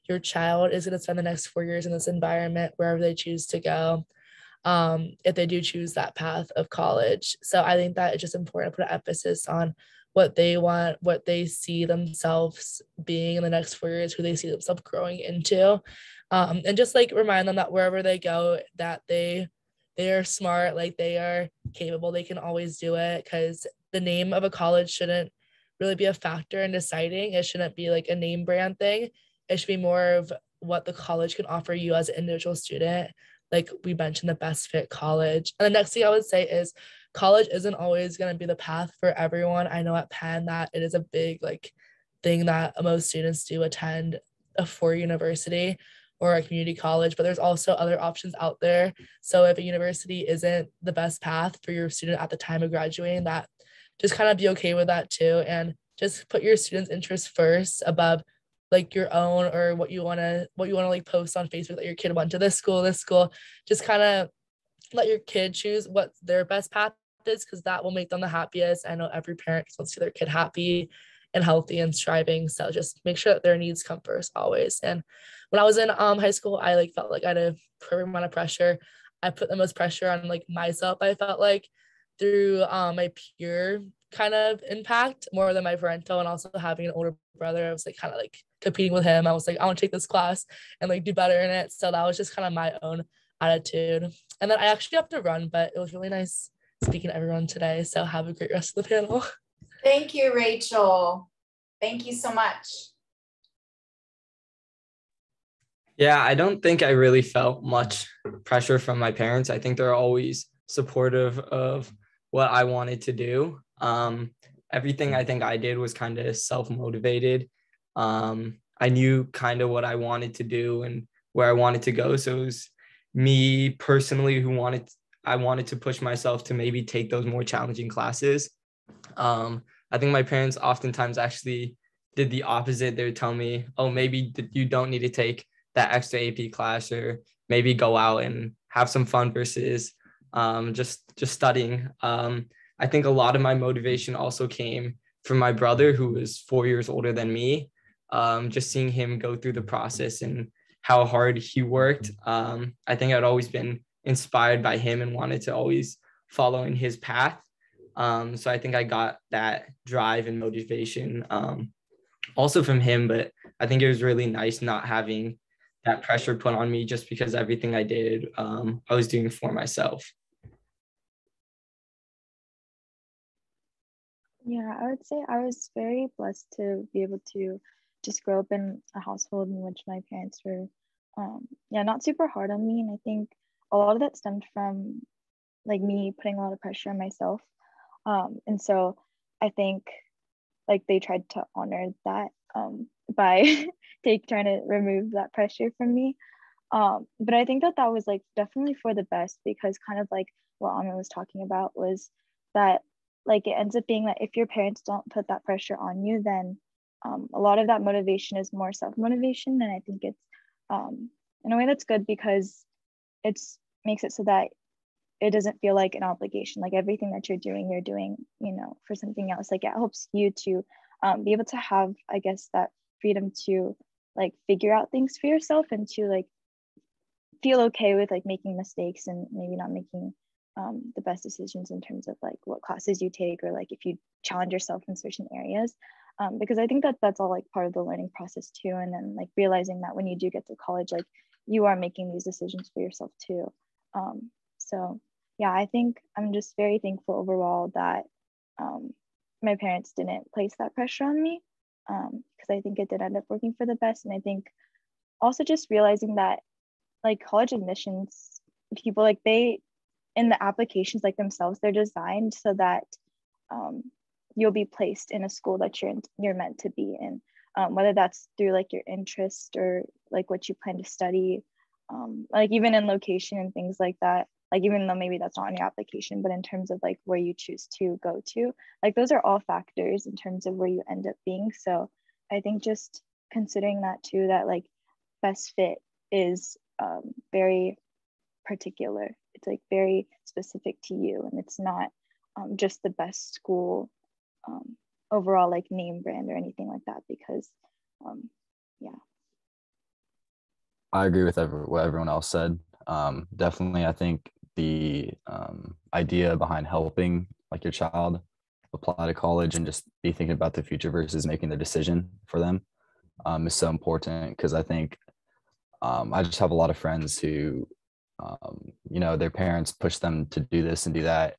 Your child is going to spend the next 4 years in this environment wherever they choose to go, if they do choose that path of college. So I think that it's just important to put an emphasis on what they want, what they see themselves being in the next 4 years, who they see themselves growing into. And just like remind them that wherever they go, that they are smart, like they are capable, they can always do it, because the name of a college shouldn't really be a factor in deciding. It shouldn't be like a name brand thing. It should be more of what the college can offer you as an individual student. Like we mentioned, the best fit college. And the next thing I would say is college isn't always going to be the path for everyone. I know at Penn that it is a big like thing that most students do attend a four-year university or a community college, but there's also other options out there. So if a university isn't the best path for your student at the time of graduating, that just kind of be okay with that too. And just put your students' interests first above like your own, or what you want to like post on Facebook that your kid went to this school. Just kind of let your kid choose what their best path is, because that will make them the happiest. I know every parent wants to see their kid happy and healthy and striving. So just make sure that their needs come first always. And when I was in high school, I like felt like I had a perfect amount of pressure. I put the most pressure on like myself, I felt like, through my peer kind of impact more than my parental, and also having an older brother. I was like kind of like competing with him. I was like, I want to take this class and like do better in it. So that was just kind of my own attitude. And then I actually have to run, but it was really nice speaking to everyone today. So have a great rest of the panel. Thank you, Rachel. Thank you so much. Yeah, I don't think I really felt much pressure from my parents. I think they're always supportive of what I wanted to do. Everything I think I did was kind of self-motivated. I knew kind of what I wanted to do and where I wanted to go. So it was me personally I wanted to push myself to maybe take those more challenging classes. I think my parents oftentimes actually did the opposite. They would tell me, oh, maybe you don't need to take that extra AP class, or maybe go out and have some fun versus just studying. I think a lot of my motivation also came from my brother, who was 4 years older than me. Just seeing him go through the process and how hard he worked. I think I'd always been inspired by him and wanted to always follow in his path. So I think I got that drive and motivation also from him, but I think it was really nice not having that pressure put on me just because everything I did, I was doing for myself. Yeah, I would say I was very blessed to be able to just grow up in a household in which my parents were, not super hard on me. And I think a lot of that stemmed from like me putting a lot of pressure on myself. And so I think like they tried to honor that by trying to remove that pressure from me. But I think that was like definitely for the best, because kind of like what Amit was talking about was that like it ends up being that if your parents don't put that pressure on you, then a lot of that motivation is more self-motivation. And I think it's in a way that's good, because it's makes it so that it doesn't feel like an obligation. Like everything that you're doing, for something else. Like it helps you to be able to have, I guess, that freedom to like figure out things for yourself, and to like feel okay with like making mistakes and maybe not making the best decisions in terms of like what classes you take, or like if you challenge yourself in certain areas. Because I think that that's all like part of the learning process too. And then like realizing that when you do get to college, like you are making these decisions for yourself too. So yeah, I think I'm just very thankful overall that my parents didn't place that pressure on me, because I think it did end up working for the best. And I think also just realizing that like college admissions people, like they in the applications like themselves, they're designed so that you'll be placed in a school that you're meant to be in, whether that's through like your interest or like what you plan to study, like even in location and things like that. Like even though maybe that's not on your application, but in terms of like where you choose to go to, like those are all factors in terms of where you end up being. So I think just considering that too, that like best fit is very particular. It's like very specific to you, and it's not just the best school overall, like name brand or anything like that, because yeah. I agree with what everyone else said. Definitely, I think the idea behind helping like your child apply to college and just be thinking about the future versus making the decision for them is so important, because I think I just have a lot of friends who, their parents pushed them to do this and do that.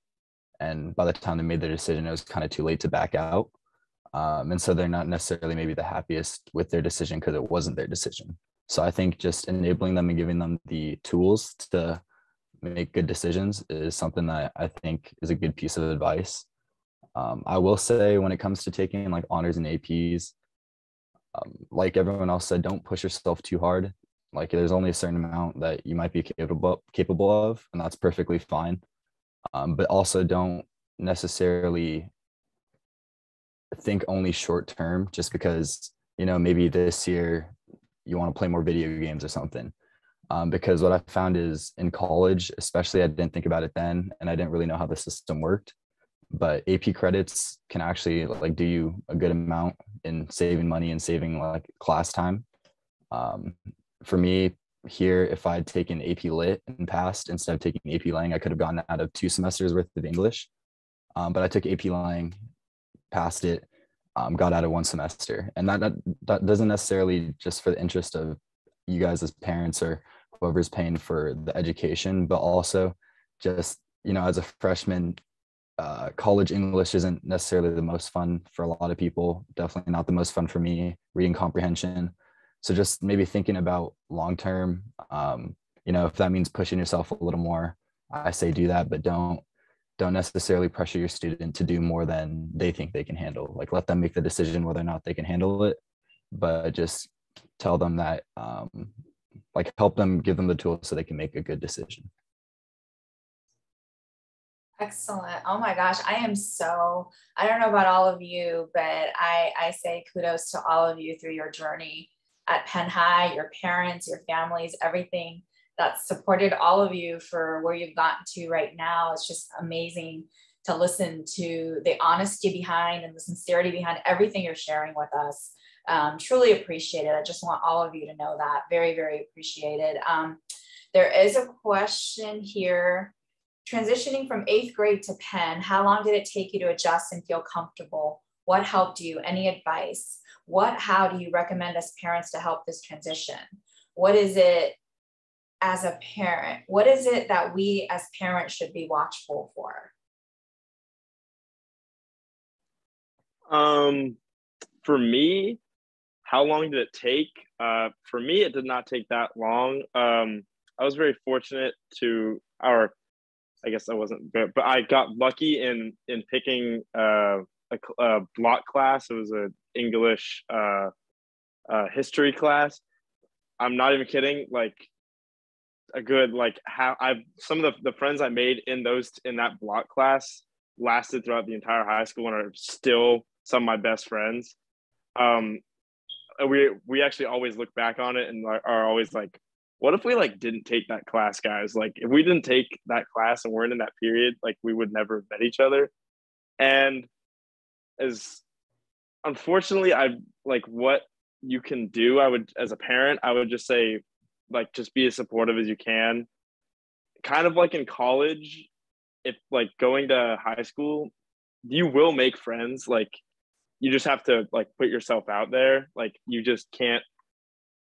And by the time they made their decision, it was kind of too late to back out. And so they're not necessarily maybe the happiest with their decision because it wasn't their decision. So I think just enabling them and giving them the tools to make good decisions is something that I think is a good piece of advice. I will say when it comes to taking like honors and APs, like everyone else said, don't push yourself too hard. Like there's only a certain amount that you might be capable of, and that's perfectly fine. But also don't necessarily think only short term just because, maybe this year you want to play more video games or something. Because what I found is in college, especially, I didn't think about it then, and I didn't really know how the system worked. But AP credits can actually like do you a good amount in saving money and saving like class time. For me here, if I'd taken AP Lit and passed instead of taking AP Lang, I could have gotten out of 2 semesters worth of English. But I took AP Lang, passed it, got out of 1 semester. And that doesn't necessarily just for the interest of you guys as parents or whoever's paying for the education, but also just, as a freshman, college English isn't necessarily the most fun for a lot of people. Definitely not the most fun for me, reading comprehension. So just maybe thinking about long-term, if that means pushing yourself a little more, I say do that, but don't necessarily pressure your student to do more than they think they can handle. Like let them make the decision whether or not they can handle it, but just tell them that, like help them, give them the tools so they can make a good decision. Excellent. Oh my gosh. I don't know about all of you, but I say kudos to all of you through your journey at Penn High, your parents, your families, everything that supported all of you for where you've gotten to right now. It's just amazing to listen to the honesty behind and the sincerity behind everything you're sharing with us. Truly appreciate it. I just want all of you to know that. Very, very appreciated. There is a question here. Transitioning from 8th grade to Penn, how long did it take you to adjust and feel comfortable? What helped you? Any advice? How do you recommend as parents to help this transition? What is it as a parent? What is it that we as parents should be watchful for? For me, how long did it take? For me, it did not take that long. I was very fortunate I guess I wasn't, but I got lucky in picking a block class. It was an English history class. I'm not even kidding. Like a good some of the friends I made in that block class lasted throughout the entire high school and are still some of my best friends. We actually always look back on it and are always like, what if we didn't take that class, guys? Like if we didn't take that class and weren't in that period, like we would never have met each other. And as unfortunately, what you can do, as a parent, I would just say, just be as supportive as you can. Kind of like in college, if going to high school, you will make friends. Like you just have to put yourself out there. Like you just can't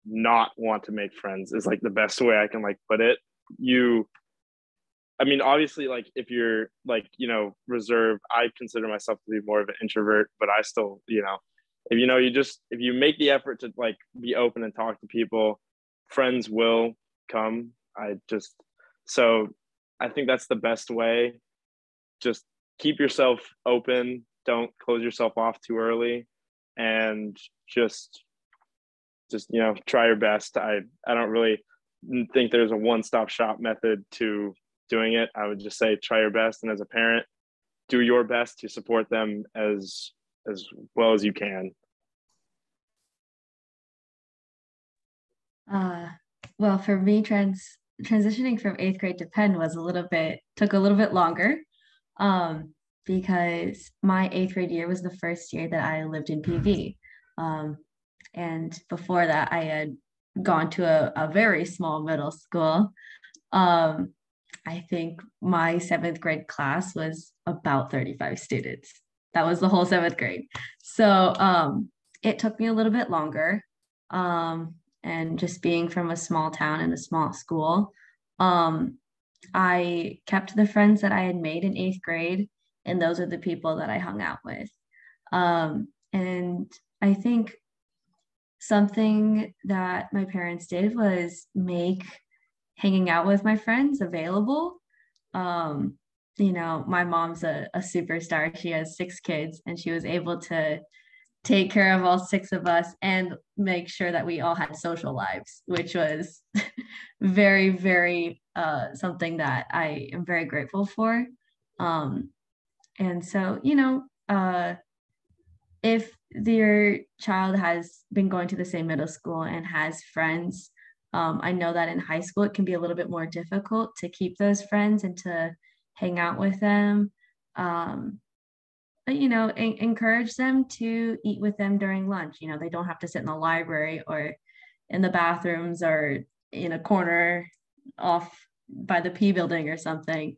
not want to make friends is the best way I can put it. Obviously if you're reserved, I consider myself to be more of an introvert, but I still, if you make the effort to be open and talk to people, friends will come. So I think that's the best way. Just keep yourself open. Don't close yourself off too early, and just try your best. I don't really think there's a one-stop shop method to doing it. I would just say try your best, and as a parent, do your best to support them as well as you can. Well, for me, transitioning from 8th grade to Penn was took a little bit longer, because my 8th grade year was the first year that I lived in PV. And before that, I had gone to a very small middle school. I think my 7th grade class was about 35 students. That was the whole 7th grade. So it took me a little bit longer. And just being from a small town and a small school, I kept the friends that I had made in 8th grade, and those are the people that I hung out with. And I think something that my parents did was make hanging out with my friends available. My mom's a superstar. She has 6 kids, and she was able to take care of all 6 of us and make sure that we all had social lives, which was very, very something that I am very grateful for. And so, if your child has been going to the same middle school and has friends, I know that in high school it can be a little bit more difficult to keep those friends and to hang out with them. But encourage them to eat with them during lunch. They don't have to sit in the library or in the bathrooms or in a corner off by the P building or something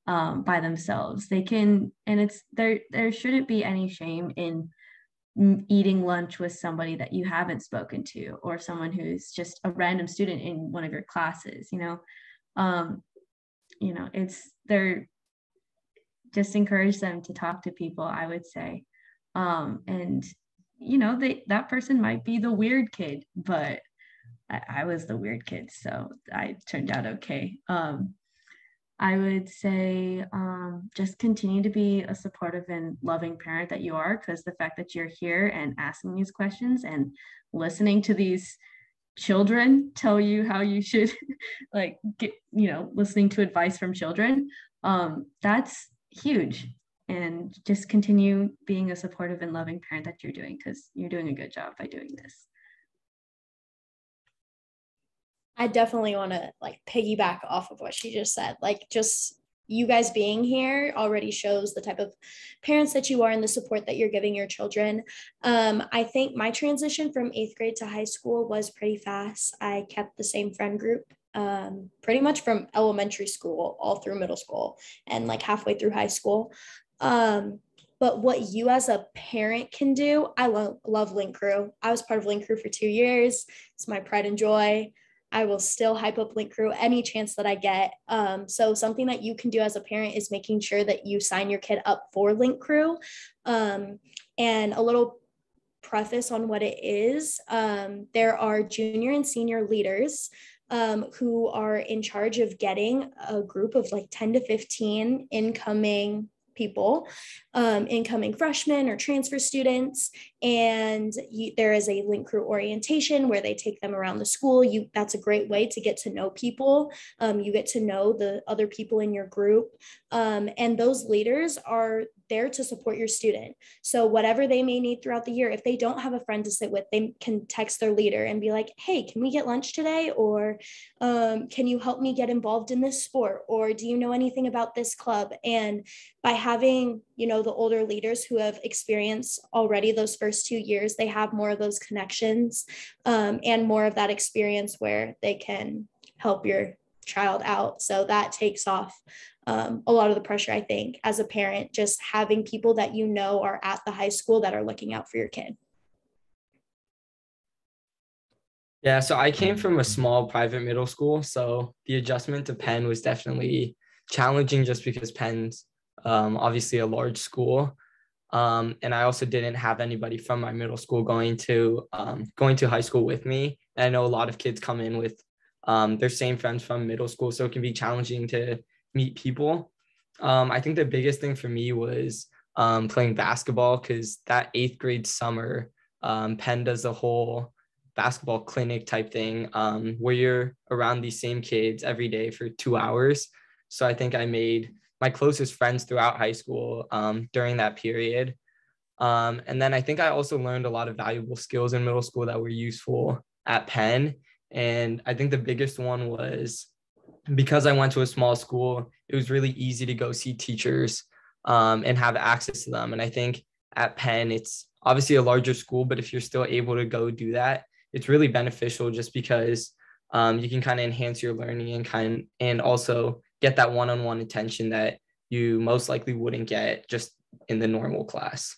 by themselves. They can, and there shouldn't be any shame in eating lunch with somebody that you haven't spoken to, or someone who's just a random student in one of your classes. They're just encourage them to talk to people, I would say. And that person might be the weird kid, but I was the weird kid, so I turned out okay. I would say just continue to be a supportive and loving parent that you are, because the fact that you're here and asking these questions and listening to these children tell you how you should listening to advice from children, that's huge. And just continue being a supportive and loving parent that you're doing, because you're doing a good job by doing this. I definitely want to piggyback off of what she just said. Just you guys being here already shows the type of parents that you are and the support that you're giving your children. I think my transition from 8th grade to high school was pretty fast. I kept the same friend group pretty much from elementary school all through middle school and halfway through high school. But what you as a parent can do, I love Link Crew. I was part of Link Crew for 2 years. It's my pride and joy. I will still hype up Link Crew any chance that I get. So something that you can do as a parent is making sure that you sign your kid up for Link Crew. And a little preface on what it is. There are junior and senior leaders who are in charge of getting a group of 10 to 15 incoming people, incoming freshmen or transfer students. And there is a Link Crew orientation where they take them around the school. That's a great way to get to know people. You get to know the other people in your group. And those leaders are there to support your student. So whatever they may need throughout the year, if they don't have a friend to sit with, they can text their leader and be like, hey, can we get lunch today? Or can you help me get involved in this sport? Or do you know anything about this club? And by having, the older leaders who have experienced already those first 2 years, they have more of those connections and more of that experience where they can help your child out. So that takes off a lot of the pressure, I think, as a parent, just having people that are at the high school that are looking out for your kid. Yeah, so I came from a small private middle school, so the adjustment to Penn was definitely challenging just because Penn's obviously a large school. And I also didn't have anybody from my middle school going to high school with me. And I know a lot of kids come in with their same friends from middle school, so it can be challenging to meet people. I think the biggest thing for me was playing basketball, because that 8th grade summer, Penn does a whole basketball clinic type thing where you're around these same kids every day for 2 hours. So I think I made my closest friends throughout high school during that period. And then I think I also learned a lot of valuable skills in middle school that were useful at Penn. And I think the biggest one was because I went to a small school, it was really easy to go see teachers and have access to them. And I think at Penn, it's obviously a larger school, but if you're still able to go do that, it's really beneficial just because you can kind of enhance your learning and also get that one-on-one attention that you most likely wouldn't get just in the normal class.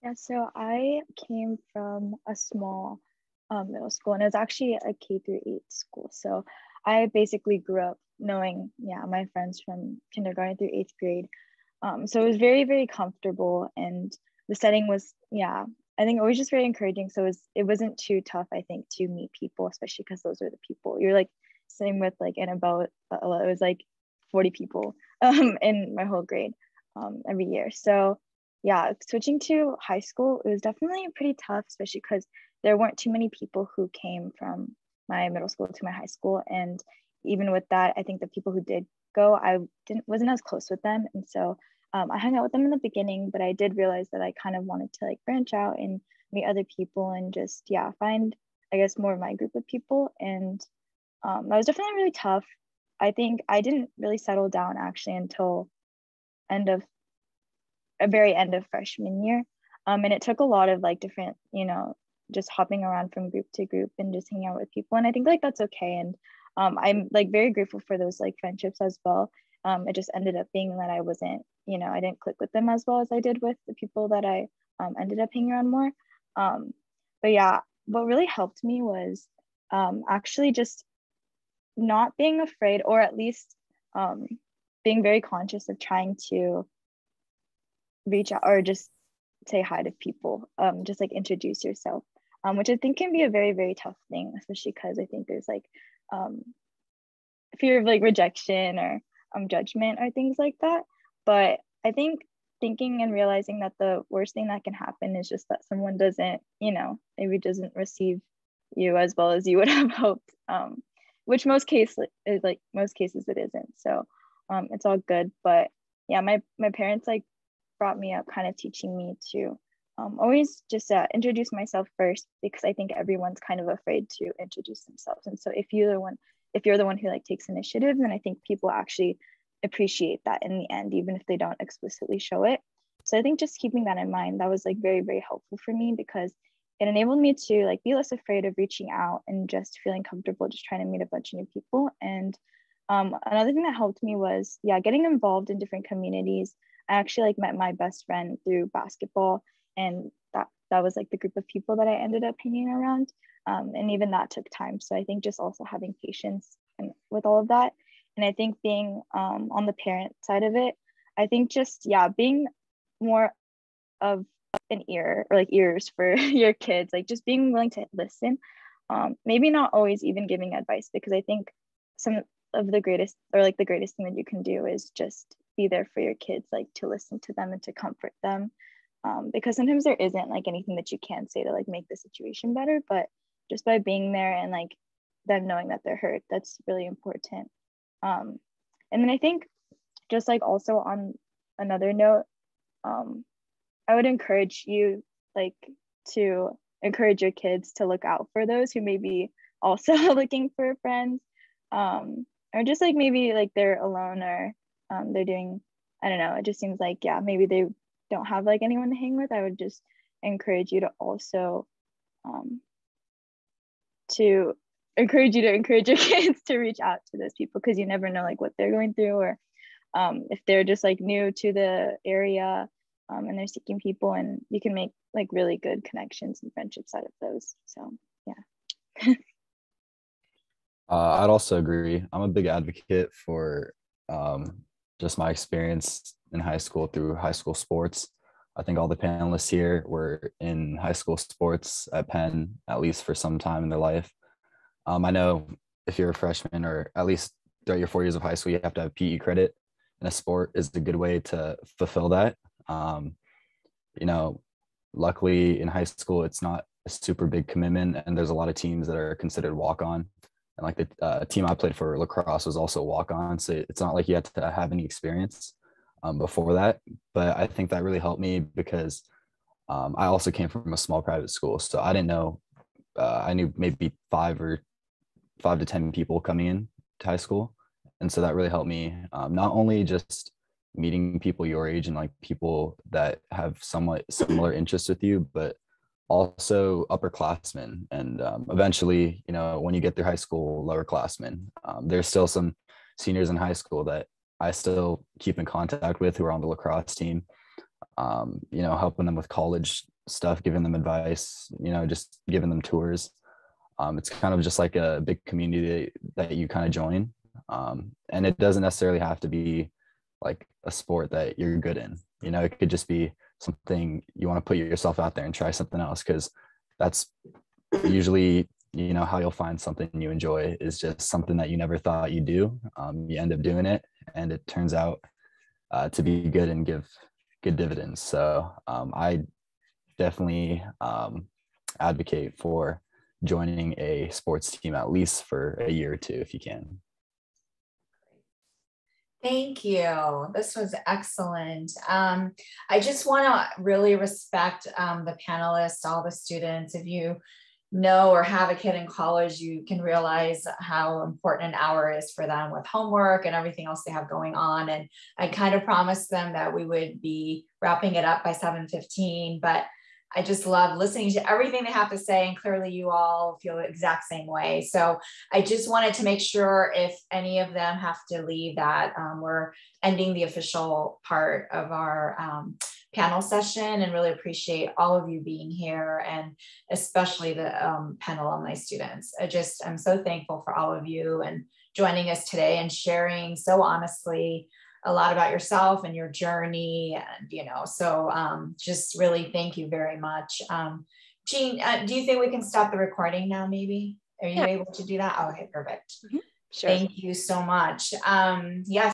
Yeah, so I came from a small middle school, and it was actually a K through 8 school. So I basically grew up knowing, my friends from kindergarten through 8th grade. So it was very, very comfortable, and the setting was, I think it was just very encouraging. So it wasn't too tough, I think, to meet people, especially because those are the people you're like sitting with, like in about, it was like 40 people in my whole grade every year. So yeah, switching to high school, it was definitely pretty tough, especially because there weren't too many people who came from my middle school to my high school. And even with that, I think the people who did go, I wasn't as close with them. And so I hung out with them in the beginning, but I did realize that I kind of wanted to like branch out and meet other people and just, find, I guess, more of my group of people. And that was definitely really tough. I think I didn't really settle down actually until very end of freshman year. And it took a lot of like different, just hopping around from group to group and just hanging out with people. And I think like that's okay. And I'm like very grateful for those like friendships as well. It just ended up being that I wasn't, I didn't click with them as well as I did with the people that I ended up hanging around more. But yeah, what really helped me was actually just not being afraid, or at least being very conscious of trying to reach out or just say hi to people, just like introduce yourself, which I think can be a very, very tough thing, especially because I think there's like fear of like rejection or judgment or things like that. But I think thinking and realizing that the worst thing that can happen is just that someone doesn't, maybe doesn't receive you as well as you would have hoped, which most cases it isn't. So it's all good. But yeah, my parents like brought me up kind of teaching me to always just introduce myself first, because I think everyone's kind of afraid to introduce themselves. And so if you're the one who like takes initiative, then I think people actually appreciate that in the end, even if they don't explicitly show it. So I think just keeping that in mind, that was like very, very helpful for me, because it enabled me to like be less afraid of reaching out and just feeling comfortable just trying to meet a bunch of new people. And another thing that helped me was getting involved in different communities. I actually like met my best friend through basketball, and that was like the group of people that I ended up hanging around. And even that took time. So I think just also having patience with all of that. And I think being on the parent side of it, I think just, being more of an ear, or like ears for your kids, like just being willing to listen, maybe not always even giving advice, because I think some of the greatest thing that you can do is just be there for your kids, like to listen to them and to comfort them, because sometimes there isn't like anything that you can say to like make the situation better, but just by being there and like them knowing that they're heard, that's really important. And then I think just like also on another note, I would encourage you like to encourage your kids to look out for those who may be also looking for friends, or just like maybe like they're alone, or they're doing, I don't know, it just seems like maybe they don't have like anyone to hang with. I would just encourage you to also encourage your kids to reach out to those people, because you never know like what they're going through, or if they're just like new to the area, and they're seeking people, and you can make like really good connections and friendships out of those. So yeah. I'd also agree. I'm a big advocate for just my experience in high school through high school sports. I think all the panelists here were in high school sports at Penn, at least for some time in their life. I know if you're a freshman, or at least throughout your 4 years of high school, you have to have PE credit, and a sport is a good way to fulfill that. Luckily in high school, it's not a super big commitment, and there's a lot of teams that are considered walk-on. And like the team I played for, lacrosse, was also walk-on. So it's not like you had to have any experience before that. But I think that really helped me, because I also came from a small private school. So I didn't know I knew maybe 5 to 10 people coming in to high school. And so that really helped me, not only just meeting people your age and like people that have somewhat similar interests with you, but also upperclassmen. And eventually, you know, when you get through high school, lowerclassmen. There's still some seniors in high school that I still keep in contact with who are on the lacrosse team, you know, helping them with college stuff, giving them advice, you know, just giving them tours. It's kind of just like a big community that you kind of join. And it doesn't necessarily have to be like a sport that you're good in. You know, it could just be something you want to put yourself out there and try something else, because that's usually, you know, how you'll find something you enjoy is just something that you never thought you'd do. You end up doing it and it turns out to be good and give good dividends. So I definitely advocate for joining a sports team at least for a year or two if you can. Thank you. This was excellent. I just want to really respect the panelists, all the students. If you know or have a kid in college, you can realize how important an hour is for them with homework and everything else they have going on. And I kind of promised them that we would be wrapping it up by 7:15, but I just love listening to everything they have to say, and clearly you all feel the exact same way. So I just wanted to make sure if any of them have to leave that we're ending the official part of our panel session, and really appreciate all of you being here, and especially the Penn alumni students. I'm so thankful for all of you and joining us today and sharing so honestly a lot about yourself and your journey, and you know, so just really thank you very much. Jean, do you think we can stop the recording now? Maybe are you able to do that? Oh, okay, perfect. Sure. Thank you so much. Yes.